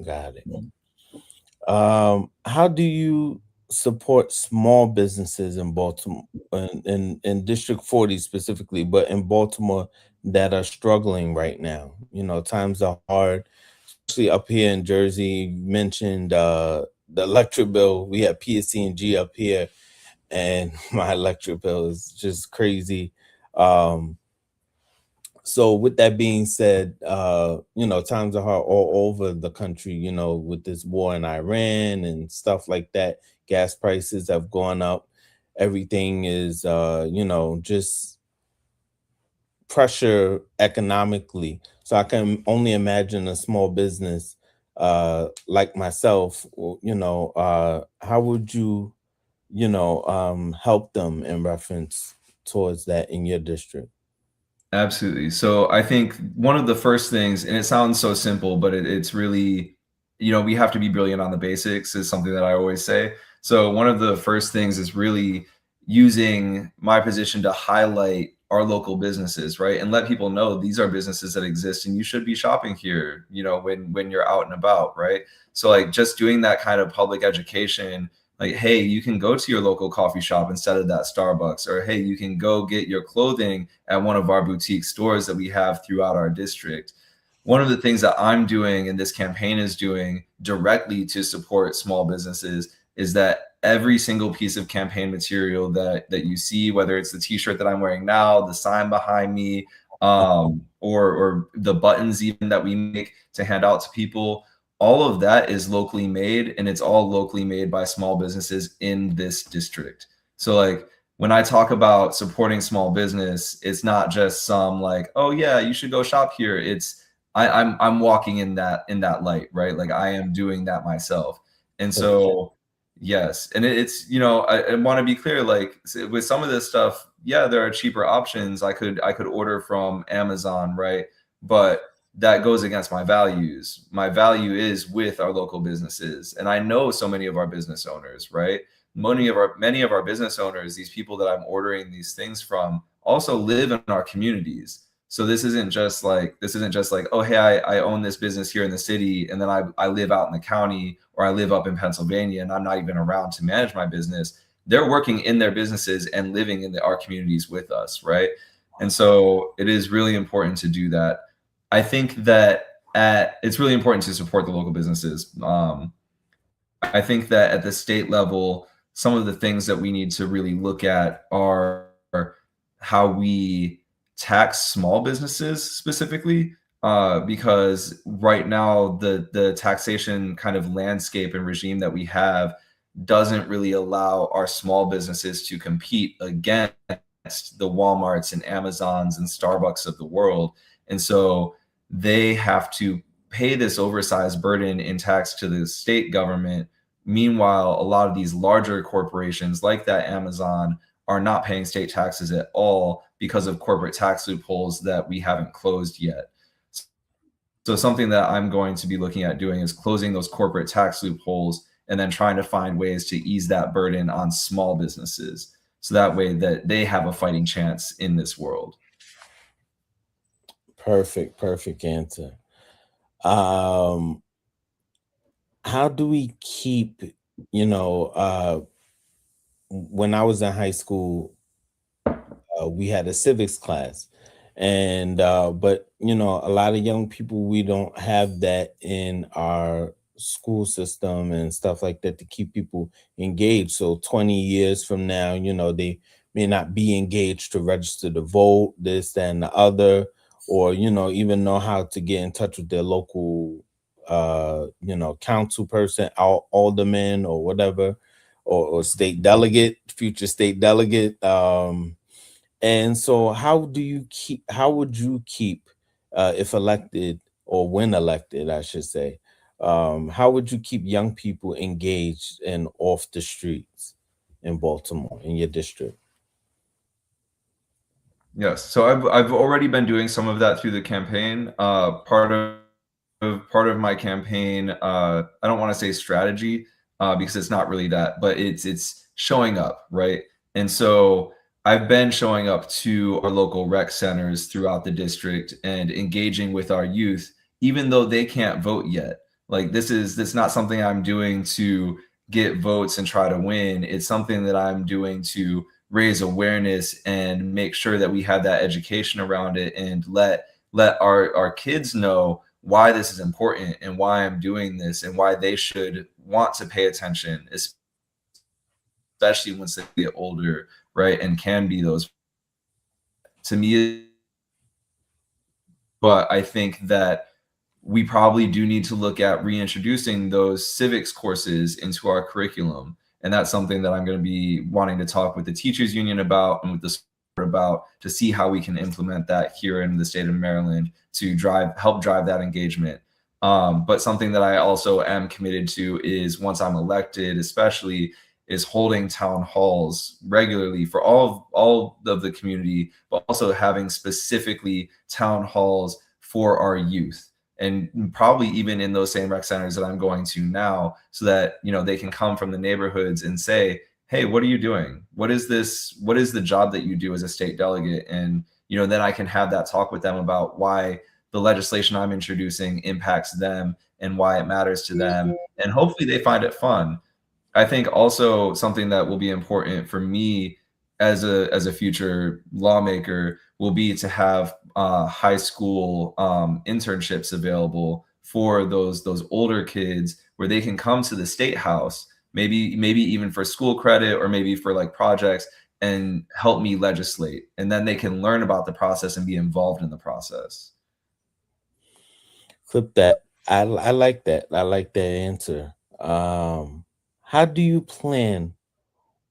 How do you support small businesses in Baltimore, in District 40 specifically, but in Baltimore that are struggling right now? Times are hard, especially up here in Jersey. You mentioned the electric bill. We have PSC&G up here, and my electric bill is just crazy. So with that being said, times are hard all over the country, with this war in Iran and stuff like that. Gas prices have gone up. Everything is, just pressure economically. So I can only imagine a small business like myself, how would you, help them in reference towards that in your district?
Absolutely. So I think one of the first things, and it sounds so simple, but it's really, we have to be brilliant on the basics, is something that I always say. So one of the first things is really using my position to highlight our local businesses, right? And let people know these are businesses that exist and you should be shopping here, when you're out and about, right? So like just doing that kind of public education, like, hey, you can go to your local coffee shop instead of that Starbucks, or hey, you can go get your clothing at one of our boutique stores that we have throughout our district. One of the things that I'm doing and this campaign is doing directly to support small businesses is that every single piece of campaign material that you see, whether it's the t-shirt that I'm wearing now, the sign behind me, or the buttons even that we make to hand out to people, all of that is locally made, and it's all locally made by small businesses in this district. So like when I talk about supporting small business, it's not just some like, oh yeah, you should go shop here. It's I'm walking in that light, right? Like I am doing that myself. And so yes, and it's, you know, I want to be clear, like with some of this stuff, yeah, there are cheaper options. I could order from Amazon, right? But that goes against my values. My value is with our local businesses. And I know so many of our business owners, right? Many of our business owners, these people that I'm ordering these things from, also live in our communities. So this isn't just like, oh, hey, I own this business here in the city, and then I live out in the county, or I live up in Pennsylvania, and I'm not even around to manage my business. They're working in their businesses and living in our communities with us, right? And so it is really important to do that. I think that it's really important to support the local businesses. I think that at the state level, some of the things that we need to really look at are how we tax small businesses specifically, because right now the taxation kind of landscape and regime that we have doesn't really allow our small businesses to compete against the Walmarts and Amazons and Starbucks of the world. And so they have to pay this oversized burden in tax to the state government. Meanwhile, a lot of these larger corporations like that Amazon are not paying state taxes at all because of corporate tax loopholes that we haven't closed yet. So something that I'm going to be looking at doing is closing those corporate tax loopholes and then trying to find ways to ease that burden on small businesses, so that way that they have a fighting chance in this world.
Perfect answer. How do we keep, you know, when I was in high school, we had a civics class, and but you know, a lot of young people, we don't have that in our school system and stuff like that to keep people engaged. So 20 years from now, you know, they may not be engaged to register to vote, this, that, and the other, or you know, even know how to get in touch with their local you know, council person, alderman or whatever, or state delegate, future state delegate. And so how would you keep, if elected, or when elected, I should say, how would you keep young people engaged and off the streets in Baltimore, in your district?
Yes, so I've already been doing some of that through the campaign. Part of my campaign, I don't want to say strategy, because it's not really that, but it's showing up, right? And so I've been showing up to our local rec centers throughout the district and engaging with our youth, even though they can't vote yet. Like this not something I'm doing to get votes and try to win. It's something that I'm doing to raise awareness and make sure that we have that education around it, and let our kids know why this is important and why I'm doing this and why they should want to pay attention, especially once they get older, right? And can be those, to me. But I think that we probably do need to look at reintroducing those civics courses into our curriculum. And that's something that I'm going to be wanting to talk with the teachers union about and with the school about, to see how we can implement that here in the state of Maryland to help drive that engagement. But something that I also am committed to is, once I'm elected, especially, is holding town halls regularly for all of the community, but also having specifically town halls for our youth, and probably even in those same rec centers that I'm going to now, so that, you know, they can come from the neighborhoods and say, hey, what are you doing? What is the job that you do as a state delegate? And, you know, then I can have that talk with them about why the legislation I'm introducing impacts them and why it matters to them. And hopefully they find it fun. I think also something that will be important for me as a future lawmaker will be to have high school internships available for those older kids, where they can come to the state house, maybe even for school credit, or maybe for like projects, and help me legislate, and then they can learn about the process and be involved in the process.
Clip that. I like that. I like that answer. How do you plan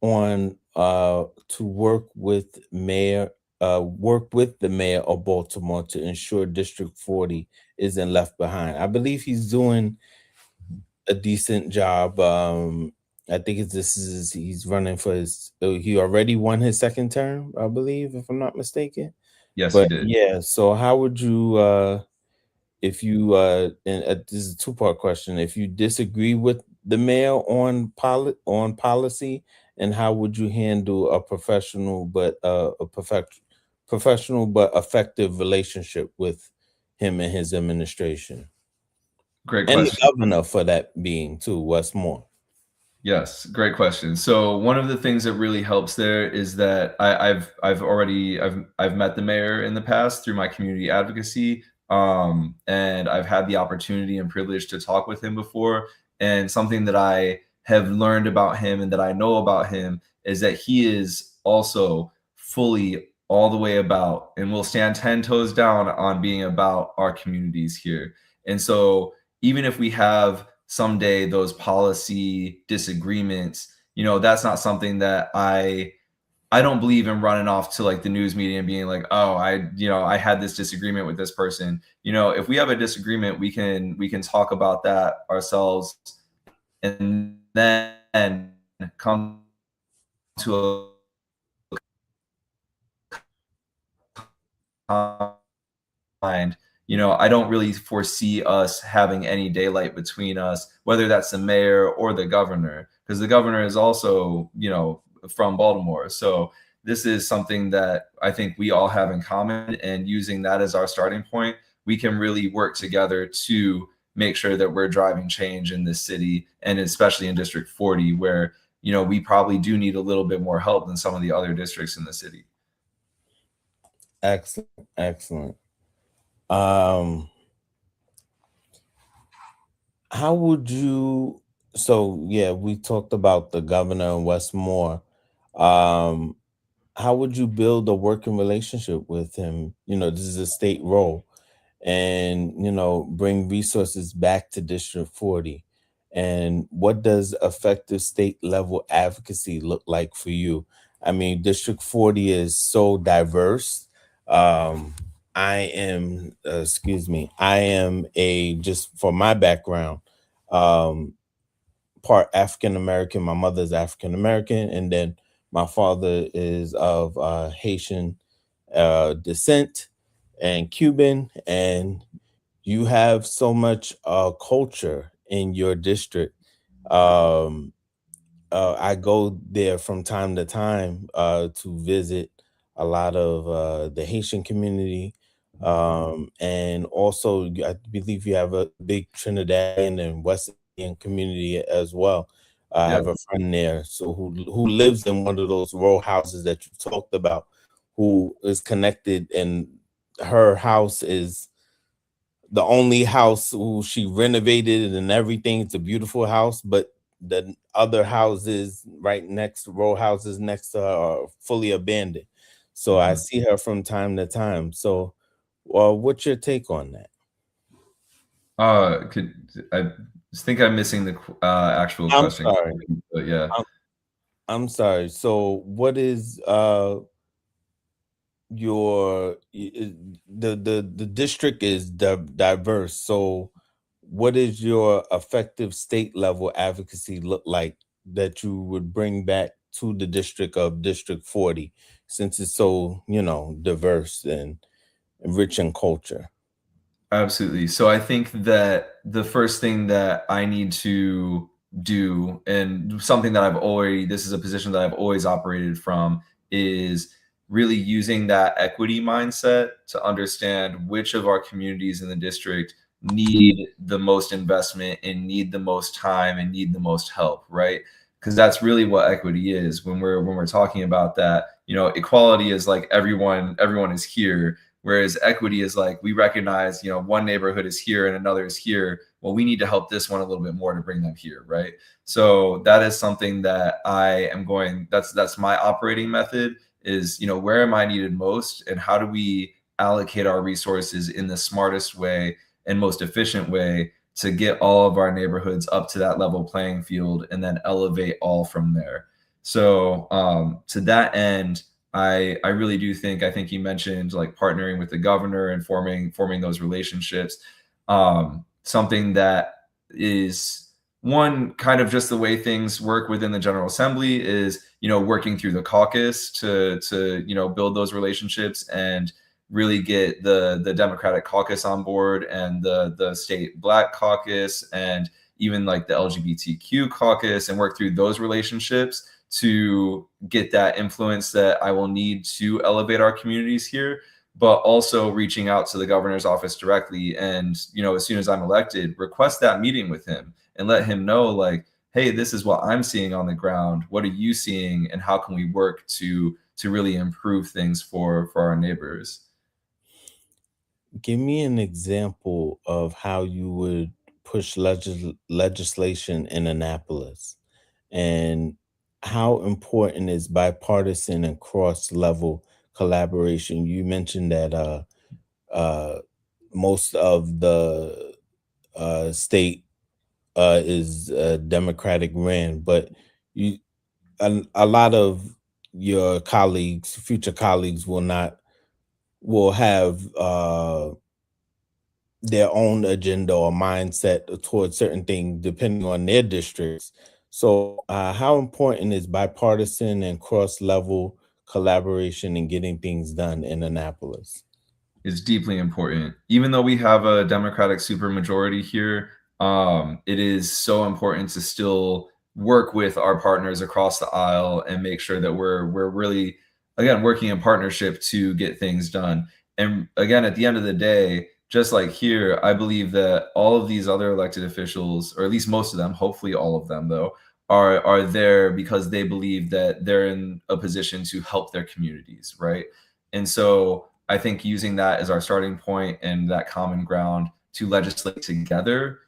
on to work with the mayor of Baltimore to ensure District 40 isn't left behind? I believe he's doing a decent job. I think he's running for his he already won his second term, I believe, if I'm not mistaken.
Yes, he
But
did.
yeah, so how would you if you and this is a two-part question, if you disagree with the mayor on policy, and how would you handle a professional but effective relationship with him and his administration,
Great
and the
question.
governor for that being too, Westmore?
Yes, great question. So one of the things that really helps there is that I've met the mayor in the past through my community advocacy, and I've had the opportunity and privilege to talk with him before. And something that I have learned about him and that I know about him is that he is also fully all the way about, and will stand 10 toes down on being about our communities here. And so even if we have someday those policy disagreements, that's not something that I don't believe in running off to like the news media and being like, oh, I had this disagreement with this person. If we have a disagreement, we can talk about that ourselves and then come to a mind. I don't really foresee us having any daylight between us, whether that's the mayor or the governor, because the governor is also, from Baltimore. So this is something that I think we all have in common, and using that as our starting point, we can really work together to make sure that we're driving change in this city, and especially in District 40, where, we probably do need a little bit more help than some of the other districts in the city.
Excellent, excellent. How would you? So yeah, we talked about the governor and Westmore. Um, how would you build a working relationship with him? This is a state role, and bring resources back to District 40. And what does effective state level advocacy look like for you? I mean, District 40 is so diverse. I am a, just for my background, um part African American. My mother's African American, and then my father is of Haitian descent and Cuban. And you have so much culture in your district. Um, I go there from time to time to visit a lot of the Haitian community. And also, I believe you have a big Trinidadian and West Indian community as well. I
Yeah.
have a friend there, so who lives in one of those row houses that you talked about, who is connected, and her house is the only house who she renovated and everything. It's a beautiful house, but the other houses right next, row houses next to her, are fully abandoned. So I see her from time to time. So, what's your take on that?
I think I'm missing the actual
I'm
question,
sorry.
but yeah.
I'm sorry. So, what is your the district is diverse. So what is your effective state level advocacy look like that you would bring back to the district of District 40, since it's so diverse and rich in culture?
Absolutely. So I think that the first thing that I need to do, and something that this is a position that I've always operated from, is really using that equity mindset to understand which of our communities in the district need the most investment and need the most time and need the most help, right? Because that's really what equity is. When we're talking about that, equality is like everyone is here. Whereas equity is like, we recognize, one neighborhood is here and another is here. Well, we need to help this one a little bit more to bring them here, right? So that is something that that's my operating method is, where am I needed most, and how do we allocate our resources in the smartest way and most efficient way to get all of our neighborhoods up to that level playing field and then elevate all from there. So to that end, I really do think, I think you mentioned like partnering with the governor and forming those relationships. Something that is one kind of just the way things work within the General Assembly is, working through the caucus to build those relationships and really get the Democratic caucus on board and the state Black caucus and even like the LGBTQ caucus, and work through those relationships to get that influence that I will need to elevate our communities here, but also reaching out to the governor's office directly. And, as soon as I'm elected, request that meeting with him and let him know, like, hey, this is what I'm seeing on the ground. What are you seeing? And how can we work to really improve things for our neighbors?
Give me an example of how you would push legislation in Annapolis, and how important is bipartisan and cross-level collaboration. You mentioned that most of the state is Democratic ran, but you a lot of your colleagues, future colleagues, will have their own agenda or mindset towards certain things depending on their districts. So, how important is bipartisan and cross-level collaboration in getting things done in Annapolis?
Is deeply important. Even though we have a Democratic supermajority here, it is so important to still work with our partners across the aisle and make sure that we're really, again, working in partnership to get things done. And again, at the end of the day, just like here, I believe that all of these other elected officials, or at least most of them, hopefully all of them though, are there because they believe that they're in a position to help their communities, right? And so I think using that as our starting point and that common ground to legislate together.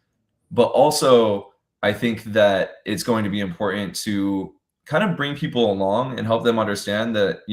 But also, I think that it's going to be important to kind of bring people along and help them understand that,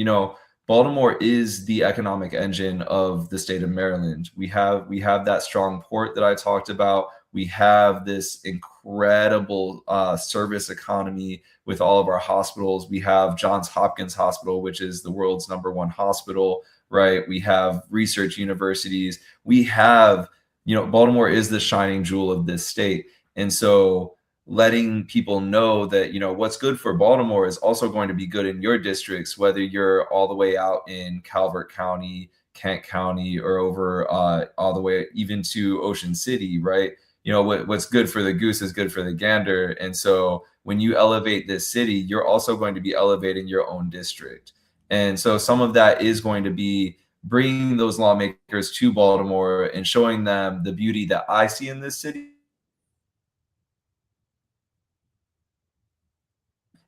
Baltimore is the economic engine of the state of Maryland. We have that strong port that I talked about. We have this incredible service economy with all of our hospitals. We have Johns Hopkins Hospital, which is the world's #1 hospital, right? We have research universities. We have, Baltimore is the shining jewel of this state. And so letting people know that, what's good for Baltimore is also going to be good in your districts, whether you're all the way out in Calvert County, Kent County, or over all the way even to Ocean City, right? What's good for the goose is good for the gander. And so when you elevate this city, you're also going to be elevating your own district. And so some of that is going to be bringing those lawmakers to Baltimore and showing them the beauty that I see in this city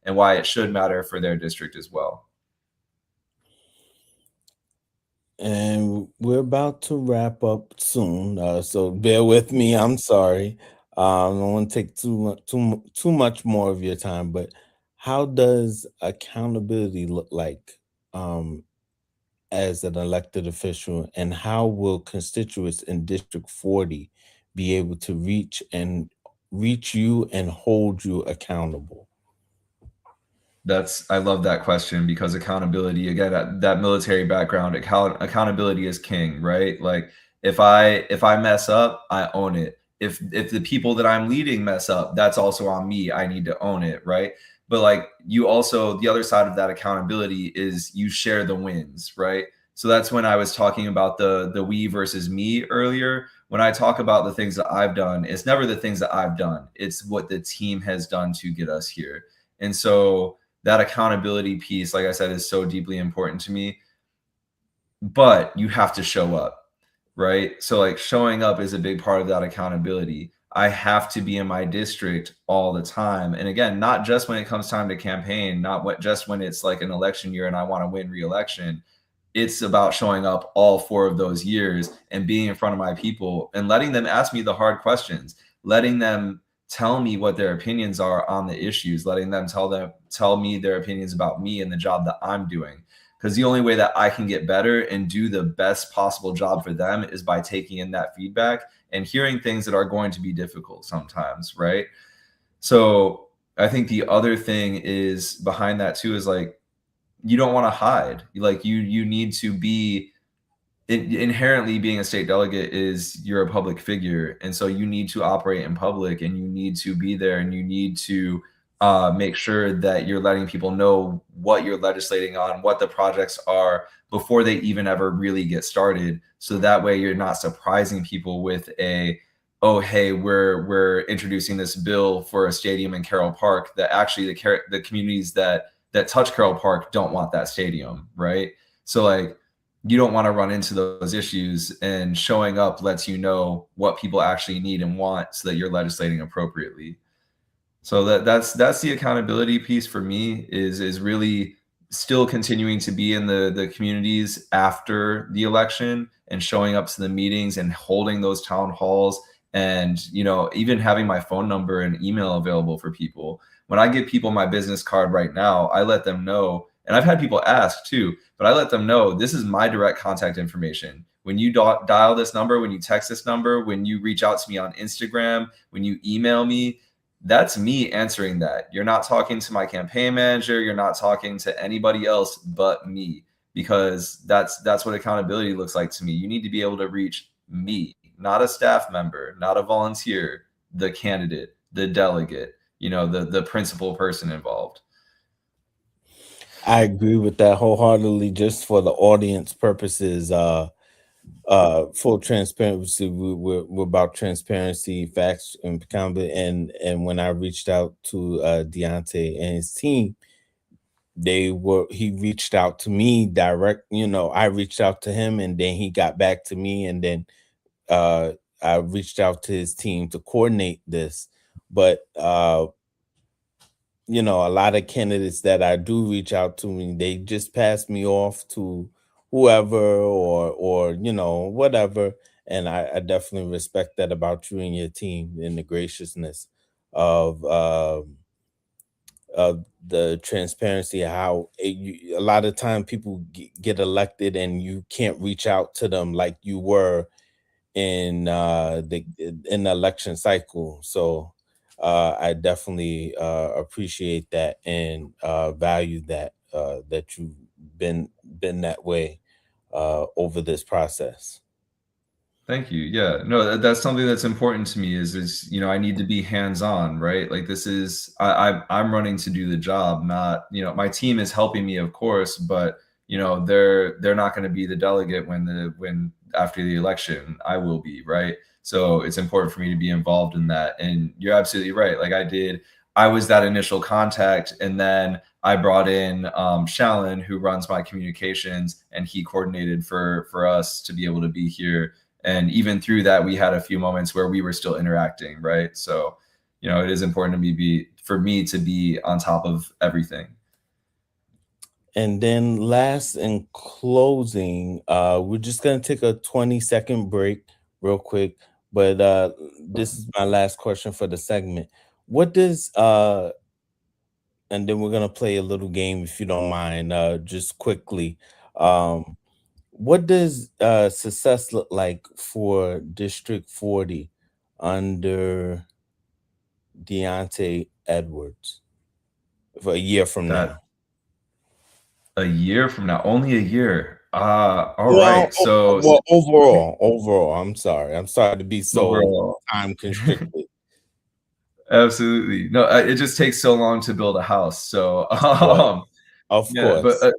and why it should matter for their district as well.
And we're about to wrap up soon, so bear with me. I'm sorry. I don't want to take too much more of your time, but how does accountability look like as an elected official, and how will constituents in District 40 be able to reach you and hold you accountable?
I love that question, because accountability, again, that military background, accountability is king, right? Like if I mess up, I own it. If the people that I'm leading mess up, that's also on me. I need to own it, right? But like you also, the other side of that accountability is you share the wins, right? So that's when I was talking about the we versus me earlier. When I talk about the things that I've done, it's never the things that I've done. It's what the team has done to get us here. And so that accountability piece, like I said, is so deeply important to me. But you have to show up, right? So like showing up is a big part of that accountability. I have to be in my district all the time. And again, not just when it comes time to campaign, not just when it's like an election year and I want to win re-election. It's about showing up all 4 of those years and being in front of my people and letting them ask me the hard questions, letting them tell me what their opinions are on the issues, letting them tell me their opinions about me and the job that I'm doing. Because the only way that I can get better and do the best possible job for them is by taking in that feedback and hearing things that are going to be difficult sometimes, right? So I think the other thing is behind that too is like, you don't want to hide. Like you need to be inherently, being a state delegate is you're a public figure, and so you need to operate in public, and you need to be there, and you need to make sure that you're letting people know what you're legislating on, what the projects are before they even ever really get started, so that way you're not surprising people with a, oh hey, we're introducing this bill for a stadium in Carroll Park, that actually the communities that touch Carroll Park don't want that stadium, right? So like, you don't want to run into those issues, and showing up lets you know what people actually need and want so that you're legislating appropriately. So that's the accountability piece for me, is really still continuing to be in the communities after the election and showing up to the meetings and holding those town halls, and even having my phone number and email available for people. When I give people my business card right now, I let them know, and I've had people ask too, but I let them know this is my direct contact information. When you dial this number, when you text this number, when you reach out to me on Instagram, when you email me, that's me answering that. You're not talking to my campaign manager. You're not talking to anybody else but me, because that's what accountability looks like to me. You need to be able to reach me, not a staff member, not a volunteer, the candidate, the delegate, the principal person involved.
I agree with that wholeheartedly. Just for the audience purposes, full transparency, we're about transparency, facts, and accountability. And when I reached out to DIANTE and his team, he reached out to me direct. I reached out to him, and then he got back to me, and then I reached out to his team to coordinate this. But a lot of candidates that I do reach out to me, they just pass me off to whoever or whatever. And I definitely respect that about you and your team, and the graciousness of the transparency. How a lot of time people get elected and you can't reach out to them like you were in the election cycle. So I definitely appreciate that and value that that you've been that way over this process.
Thank you. Yeah, no, that's something that's important to me, is I need to be hands-on, right? Like, this is, I'm running to do the job, not, my team is helping me, of course, but they're not going to be the delegate when after the election. I will be, right? So it's important for me to be involved in that. And you're absolutely right. Like, I was that initial contact, and then I brought in Shalyn, who runs my communications, and he coordinated for us to be able to be here. And even through that, we had a few moments where we were still interacting, right? So, it is important for me to be on top of everything.
And then last, in closing, we're just going to take a 20-second break real quick. But this is my last question for the segment. What does and then we're going to play a little game, if you don't mind, just quickly. What does success look like for District 40 under Dante Edwards for a year from now?
A year from now, only a year. All right. So
overall, I'm sorry to be so
overall,
time constricted.
absolutely. No, it just takes so long to build a house. So,
Of
yeah,
course.
but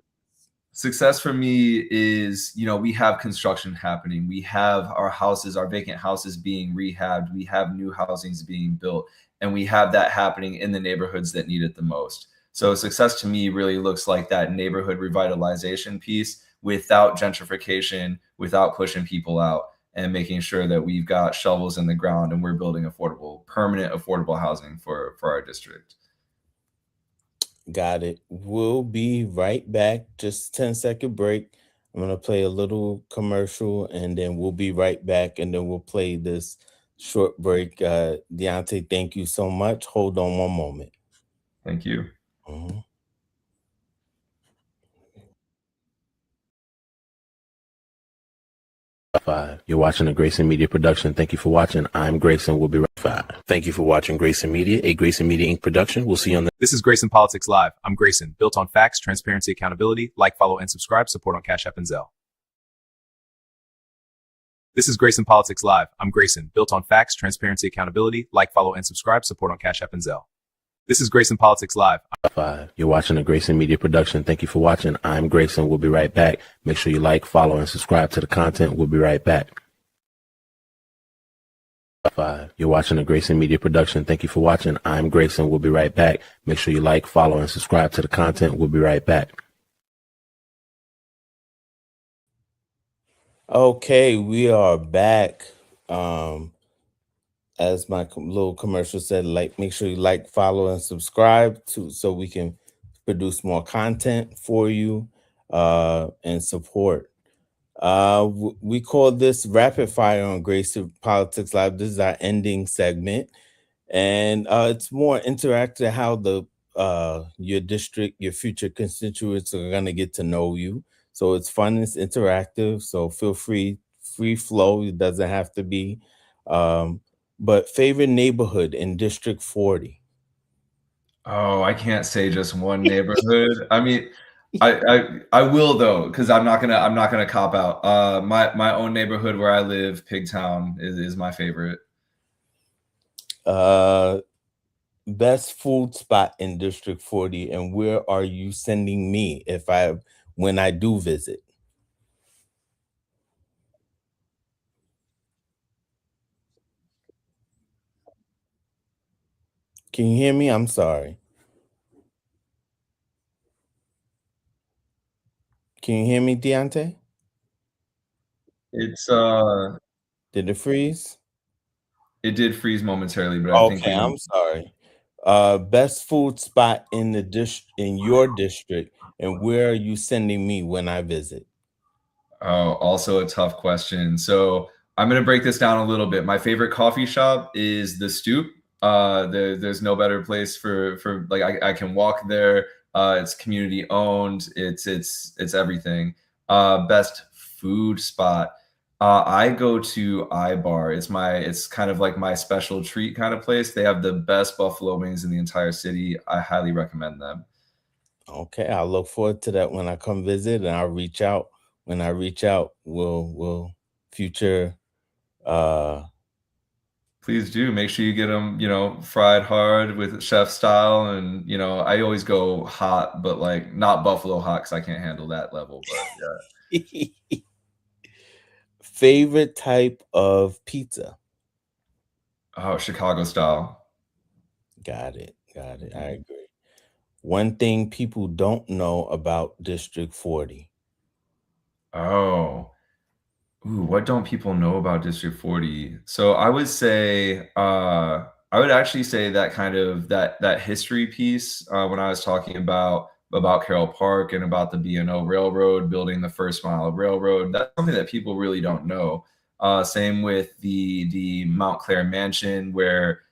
success for me is, we have construction happening. We have our vacant houses being rehabbed. We have new housings being built, and we have that happening in the neighborhoods that need it the most. So success to me really looks like that neighborhood revitalization piece, without gentrification, without pushing people out, and making sure that we've got shovels in the ground and we're building permanent affordable housing for our district.
Got it. We'll be right back. Just 10-second break. I'm going to play a little commercial, and then we'll be right back, and then we'll play this short break. Dante, thank you so much. Hold on one moment.
Thank you.
Mm-hmm.
5. You're watching a Grayson Media production. Thank you for watching. I'm Grayson. We'll be right back. Thank you for watching Grayson Media, a Grayson Media Inc. production. We'll see you on the.
This is Grayson Politics Live. I'm Grayson, built on facts, transparency, accountability. Like, follow, and subscribe. Support on Cash App and Zelle. This is Grayson Politics Live. I'm Grayson, built on facts, transparency, accountability. Like, follow, and subscribe. Support on Cash App and Zelle. This is Grayson Politics Live.
5. You're watching a Grayson Media production. Thank you for watching. I'm Grayson. We'll be right back. Make sure you like, follow, and subscribe to the content. We'll be right back. 5. You're watching a Grayson Media production. Thank you for watching. I'm Grayson. We'll be right back. Make sure you like, follow, and subscribe to the content. We'll be right back.
Okay, we are back. As my little commercial said, make sure you like, follow, and subscribe so we can produce more content for you and support. We call this Rapid Fire on Grayson Politics Live. This is our ending segment, and it's more interactive how your district, your future constituents are gonna get to know you. So it's fun, it's interactive. So feel free flow. It doesn't have to be. But favorite neighborhood in District 40.
Oh, I can't say just one neighborhood. I mean, I will though, because I'm not gonna cop out. My own neighborhood where I live, Pigtown, is my favorite.
Best food spot in District 40, and where are you sending me when I do visit? Can you hear me? I'm sorry. Can you hear me, DIANTE?
It's
Did it freeze?
it did freeze momentarily, but I think
Okay, I'm sorry. Best food spot in your district, and where are you sending me when I visit?
Oh, also a tough question. So I'm gonna break this down a little bit. My favorite coffee shop is the Stoop. There's no better place for like I can walk there. It's community owned. It's everything. Best food spot. I go to iBar. It's kind of like my special treat kind of place. They have the best buffalo wings in the entire city. I highly recommend them.
Okay, I'll look forward to that when I come visit, and I'll reach out. When I reach out, we'll future.
Please do make sure you get them, fried hard with chef style, and I always go hot, but like not buffalo hot because I can't handle that level. But yeah.
Favorite type of pizza?
Oh, Chicago style.
Got it. I agree. One thing people don't know about District 40.
Oh. Ooh, what don't people know about District 40? So I would say, I would actually say that kind of that history piece when I was talking about Carroll Park and about the B&O Railroad, building the first mile of railroad. That's something that people really don't know. Same with the Mount Clair Mansion, where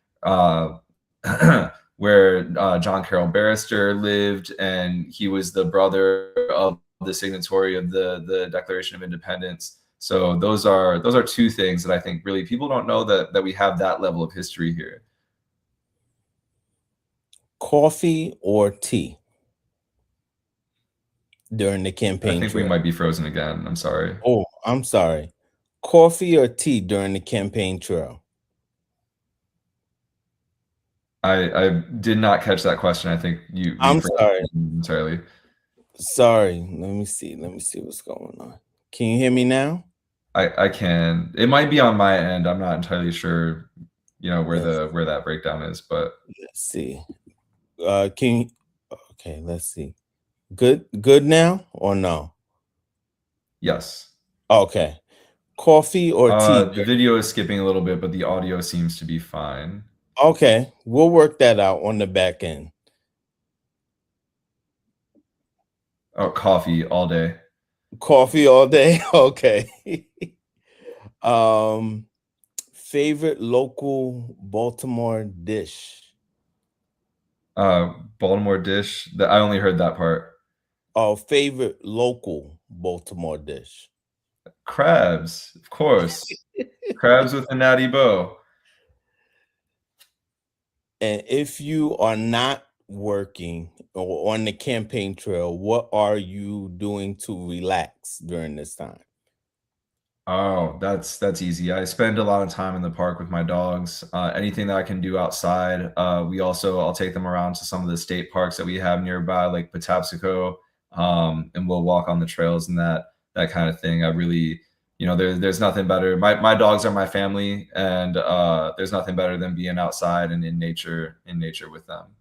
where John Carroll Barrister lived, and he was the brother of the signatory of the Declaration of Independence. So those are two things that I think really people don't know that we have that level of history here.
Coffee or tea during the campaign
I think
trail?
we might be frozen again. I'm sorry.
Oh, I'm sorry. Coffee or tea during the campaign trail?
I did not catch that question. I think
I'm sorry.
Entirely.
Sorry. Let me see what's going on. Can you hear me now?
I can. It might be on my end. I'm not entirely sure, where that breakdown is, but
Let's see. Okay, let's see. Good now or no?
yes.
Okay. Coffee or tea?
The video is skipping a little bit, but the audio seems to be fine.
Okay, we'll work that out on the back end.
Oh, coffee all day.
Coffee all day? Okay. Favorite local Baltimore dish?
Baltimore dish. I only heard that part.
Favorite local Baltimore dish?
Crabs, of course. Crabs with a natty bow.
And if you are not working or on the campaign trail, what are you doing to relax during this time?
Oh, that's easy. I spend a lot of time in the park with my dogs. Anything that I can do outside. I'll take them around to some of the state parks that we have nearby, like Patapsco, and we'll walk on the trails and that kind of thing. I really, there's nothing better. My dogs are my family, and there's nothing better than being outside and in nature with them.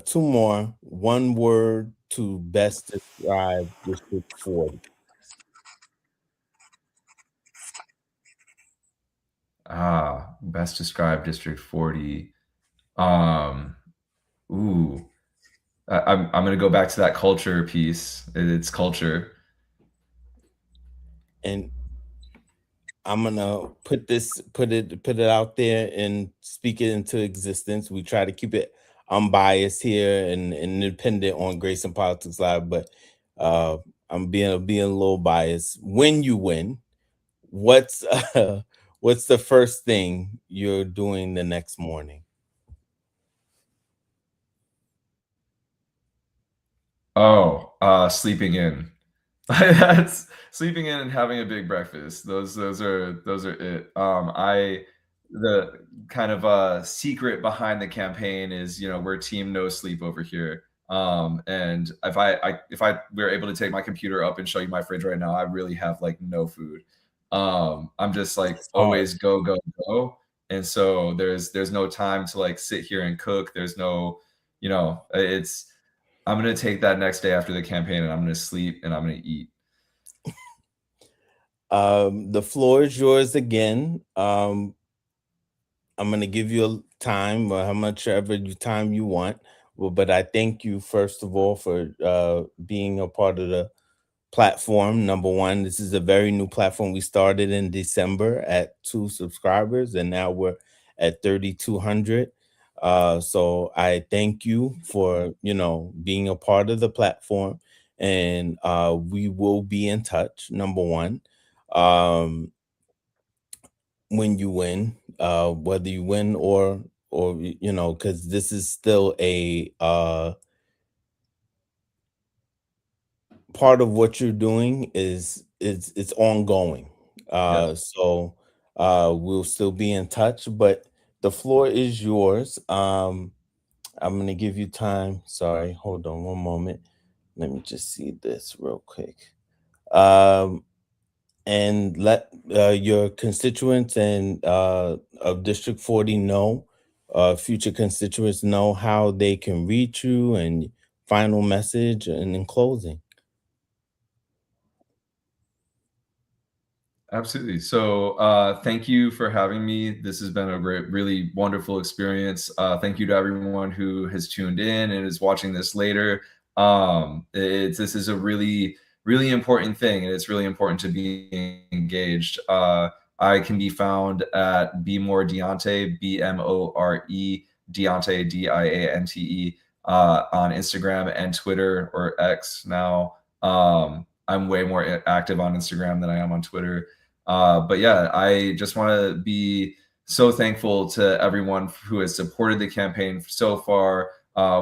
Two more. One word to best describe District 40.
Best described District 40. Um, ooh, I'm gonna go back to that culture piece. It's culture.
And I'm gonna put it out there and speak it into existence. We try to keep it unbiased here and independent on Grayson Politics Live, but I'm being a little biased. When you win, what's what's the first thing you're doing the next morning?
Sleeping in. That's sleeping in and having a big breakfast. Those are it. The kind of secret behind the campaign is, we're team no sleep over here. And if I were able to take my computer up and show you my fridge right now, I really have like no food. I'm just like always go go go, and so there's no time to like sit here and cook. There's no, it's I'm gonna take that next day after the campaign and I'm gonna sleep and I'm gonna eat.
The floor is yours again. I'm going to give you a time or how much ever time you want. Well, but I thank you first of all for being a part of the platform. Number one, this is a very new platform. We started in December at 2 subscribers, and now we're at 3,200. So I thank you for being a part of the platform, and we will be in touch. Number one. When you win, whether you win or because this is still a part of what you're doing is it's ongoing. So we'll still be in touch, but the floor is yours. I'm gonna give you time. Sorry, hold on one moment. Let me just see this real quick. And let your constituents and of District 40 know, future constituents know how they can reach you, and final message and in closing.
Absolutely. So thank you for having me. This has been a really wonderful experience. Thank you to everyone who has tuned in and is watching this later. This is a really important thing, and it's really important to be engaged. I can be found at Be More DIANTE, BMORE DIANTE, DIANTE, on Instagram and Twitter, or X now. I'm way more active on Instagram than I am on Twitter. But yeah, I just want to be so thankful to everyone who has supported the campaign so far,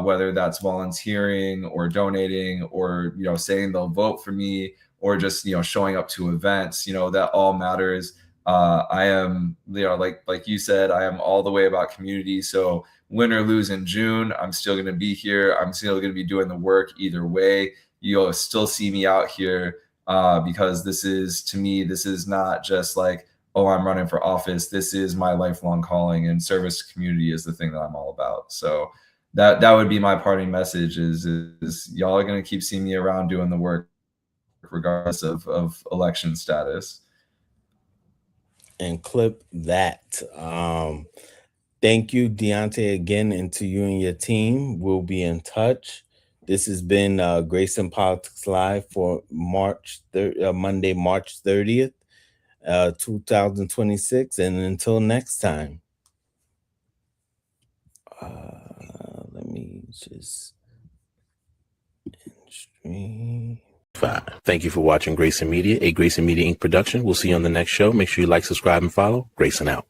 whether that's volunteering or donating or, saying they'll vote for me, or just, showing up to events, that all matters. I am, like you said, I am all the way about community. So win or lose in June, I'm still going to be here. I'm still going to be doing the work either way. You'll still see me out here, because this is not just like, oh, I'm running for office. This is my lifelong calling, and service to community is the thing that I'm all about. So that would be my parting message is y'all are going to keep seeing me around doing the work regardless of election status.
And clip that. Thank you, DIANTE, again, and to you and your team. We'll be in touch. This has been Grayson Politics Live for Monday, March 30th, 2026. And until next time, let me just stream.
Thank you for watching Grayson Media, a Grayson Media Inc. production. We'll see you on the next show. Make sure you like, subscribe, and follow. Grayson out.